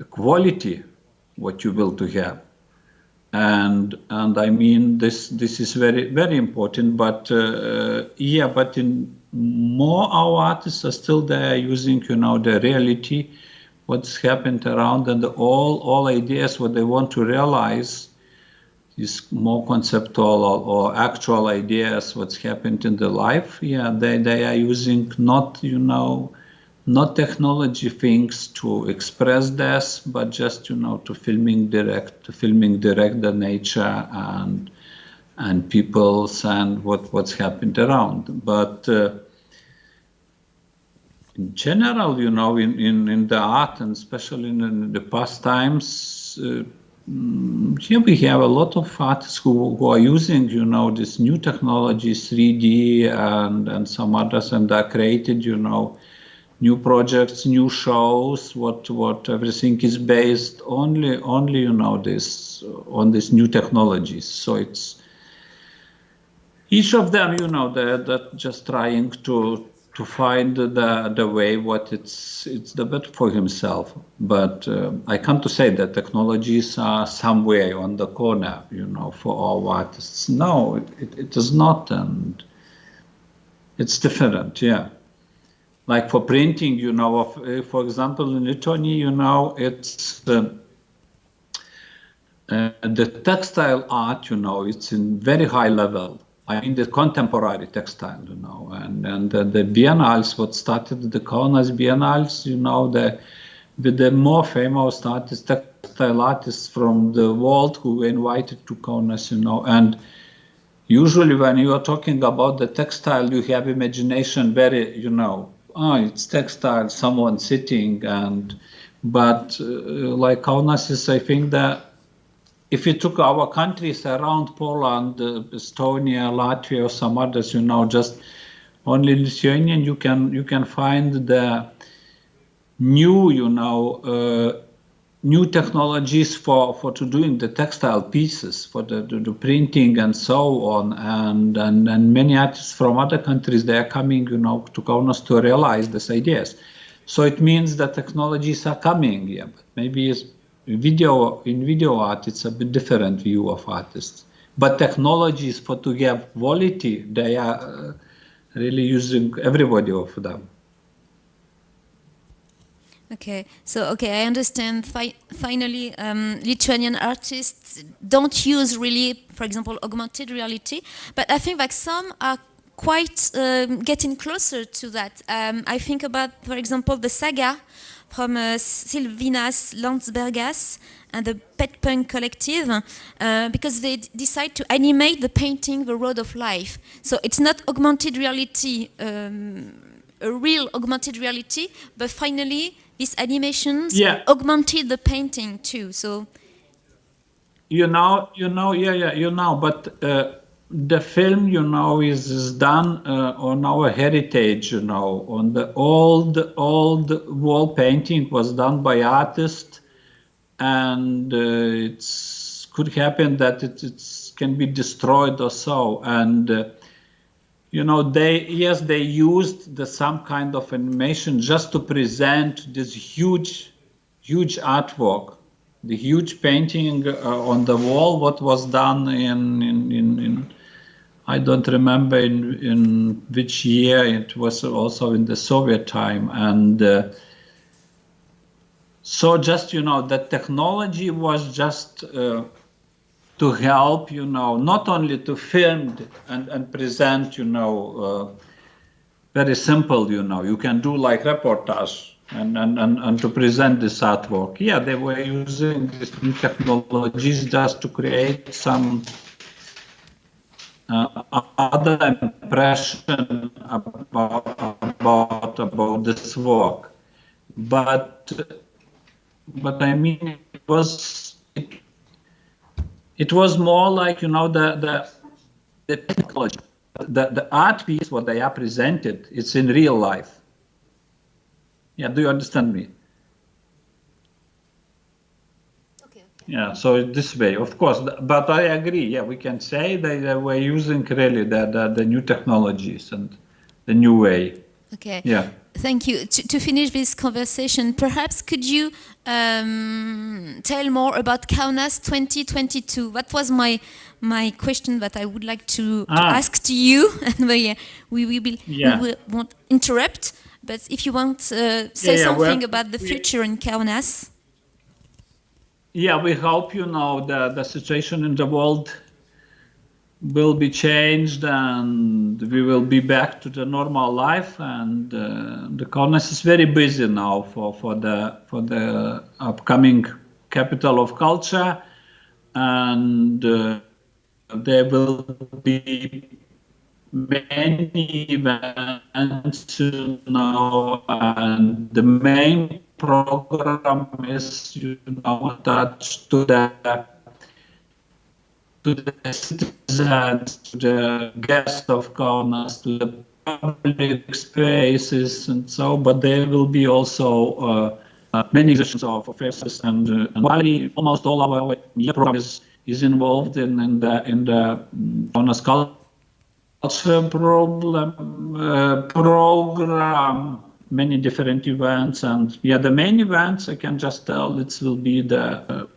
[SPEAKER 7] quality what you will to have, and I mean this is very, very important. But yeah, but in more our artists are still there using, you know, the reality. what's happened around, and all ideas what they want to realize is more conceptual or actual ideas what's happened in the life. Yeah, they are using not not technology things to express this, but just to filming direct the nature and peoples and what's happened around. But in general, in the art, and especially in the past times, here we have a lot of artists who are using, this new technology, 3D and some others, and are created, new projects, new shows. What everything is based only, on this new technologies. So it's each of them, they're just trying to find the way what it's the better for himself. But I come to say that technologies are somewhere on the corner, for all artists. No, it is not, and it's different, yeah. Like for printing, for example, in Lithuania, it's the textile art, it's in very high level. I mean, the contemporary textile, and the biennales, what started the Kaunas biennales, with the more famous artists, textile artists from the world who were invited to Kaunas, and usually when you are talking about the textile, you have imagination very, it's textile, someone sitting, but like Kaunas is, I think that if you took our countries around Poland, Estonia, Latvia, or some others, just only Lithuanian, you can find the new, new technologies for to doing the textile pieces, for the printing and so on, and many artists from other countries, they are coming, to Kaunas to realize these ideas. So it means that technologies are coming, yeah, but maybe it's in video art, it's a bit different view of artists. But technologies for to have quality, they are really using everybody of them.
[SPEAKER 1] Okay, so I understand. Finally, Lithuanian artists don't use really, for example, augmented reality, but I think like some are quite getting closer to that. I think about, for example, the saga from Silvinas Landsbergas and the Pet Punk Collective, because they decide to animate the painting The Road of Life. So it's not augmented reality, a real augmented reality, but finally these animations augmented the painting too. So
[SPEAKER 7] but the film, is done on our heritage, on the old wall painting was done by artists, and it could happen that it can be destroyed or so. And they used some kind of animation just to present this huge artwork, the huge painting on the wall. What was done in I don't remember in which year. It was also in the Soviet time, and so just that technology was just to help, not only to film and present, very simple, you can do like reportage and to present this artwork. Yeah, they were using these new technologies just to create some other impression about this work. But I mean, it was more like, the technology, the art piece, what they are presented, it's in real life. Yeah, do you understand me?
[SPEAKER 1] Okay.
[SPEAKER 7] Yeah, so this way, of course, but I agree. Yeah, we can say they were using really the new technologies and the new way.
[SPEAKER 1] Okay.
[SPEAKER 7] Yeah.
[SPEAKER 1] Thank you. To finish this conversation, perhaps could you tell more about Kaunas 2022? That was my question that I would like to ask to you, and we won't interrupt. but if you want to say something about the future in Kaunas.
[SPEAKER 7] Yeah, we hope, the situation in the world will be changed and we will be back to the normal life. And the Kaunas is very busy now for the upcoming capital of culture, and there will be many events now, and the main program is attached to the citizens, to the guests of Kaunas, to the public spaces and so. But there will be also many exhibitions of fairs, and almost all our year program is involved in the Kaunas culture program, many different events. And the main events, I can just tell, it will be the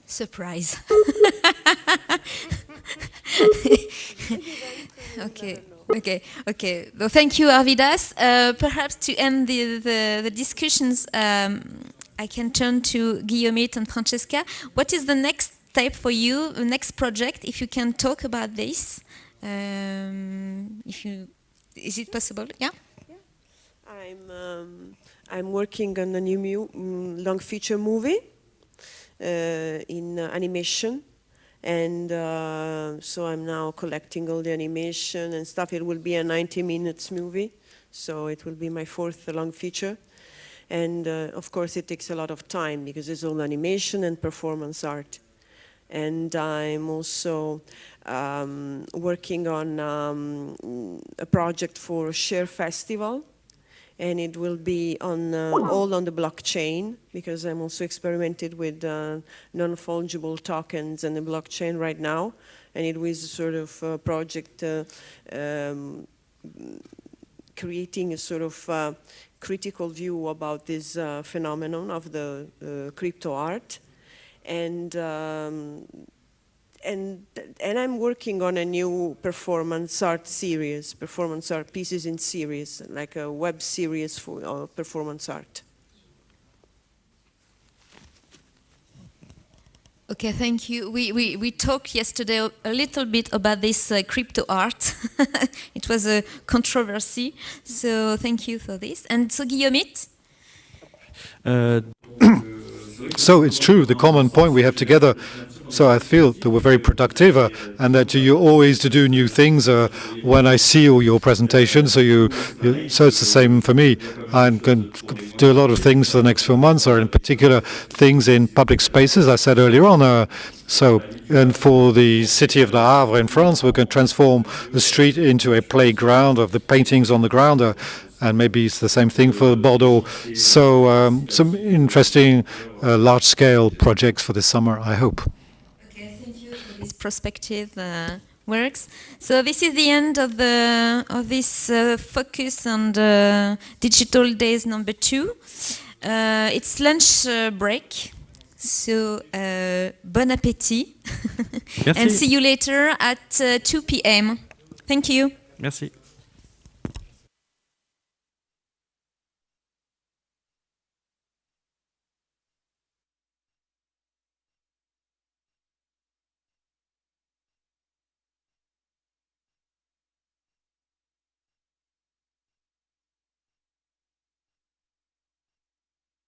[SPEAKER 1] surprise. Okay. Well, thank you, Arvidas. Perhaps to end the discussions, I can turn to Guillaume and Francesca. What is the next step for you, the next project, if you can talk about this? Is it possible? Yeah?
[SPEAKER 10] I'm working on a new long feature movie in animation. And so I'm now collecting all the animation and stuff. It will be a 90 minutes movie. So it will be my 4th long feature. And of course, it takes a lot of time because it's all animation and performance art. And I'm also working on a project for Share Festival. And it will be on all on the blockchain, because I'm also experimented with non-fungible tokens and the blockchain right now. And it was a sort of project creating a sort of critical view about this phenomenon of the crypto art. And I'm working on a new performance art series, performance art pieces in series, like a web series for performance art.
[SPEAKER 1] Okay, thank you. We talked yesterday a little bit about this crypto art. It was a controversy, so thank you for this. And so Guillaume?
[SPEAKER 3] So it's true, the common point we have together. So I feel that we're very productive, and that you're always to do new things. When I see all your presentations, so it's the same for me. I'm going to do a lot of things for the next few months, or in particular things in public spaces. I said earlier on. And for the city of Le Havre in France, we're going to transform the street into a playground of the paintings on the ground. And maybe it's the same thing for Bordeaux. So some interesting large-scale projects for this summer, I hope.
[SPEAKER 1] Okay, thank you for this prospective works. So this is the end of this focus on the Digital Days number 2. It's lunch break. So bon appétit. And see you later at 2 p.m. Thank you.
[SPEAKER 11] Merci.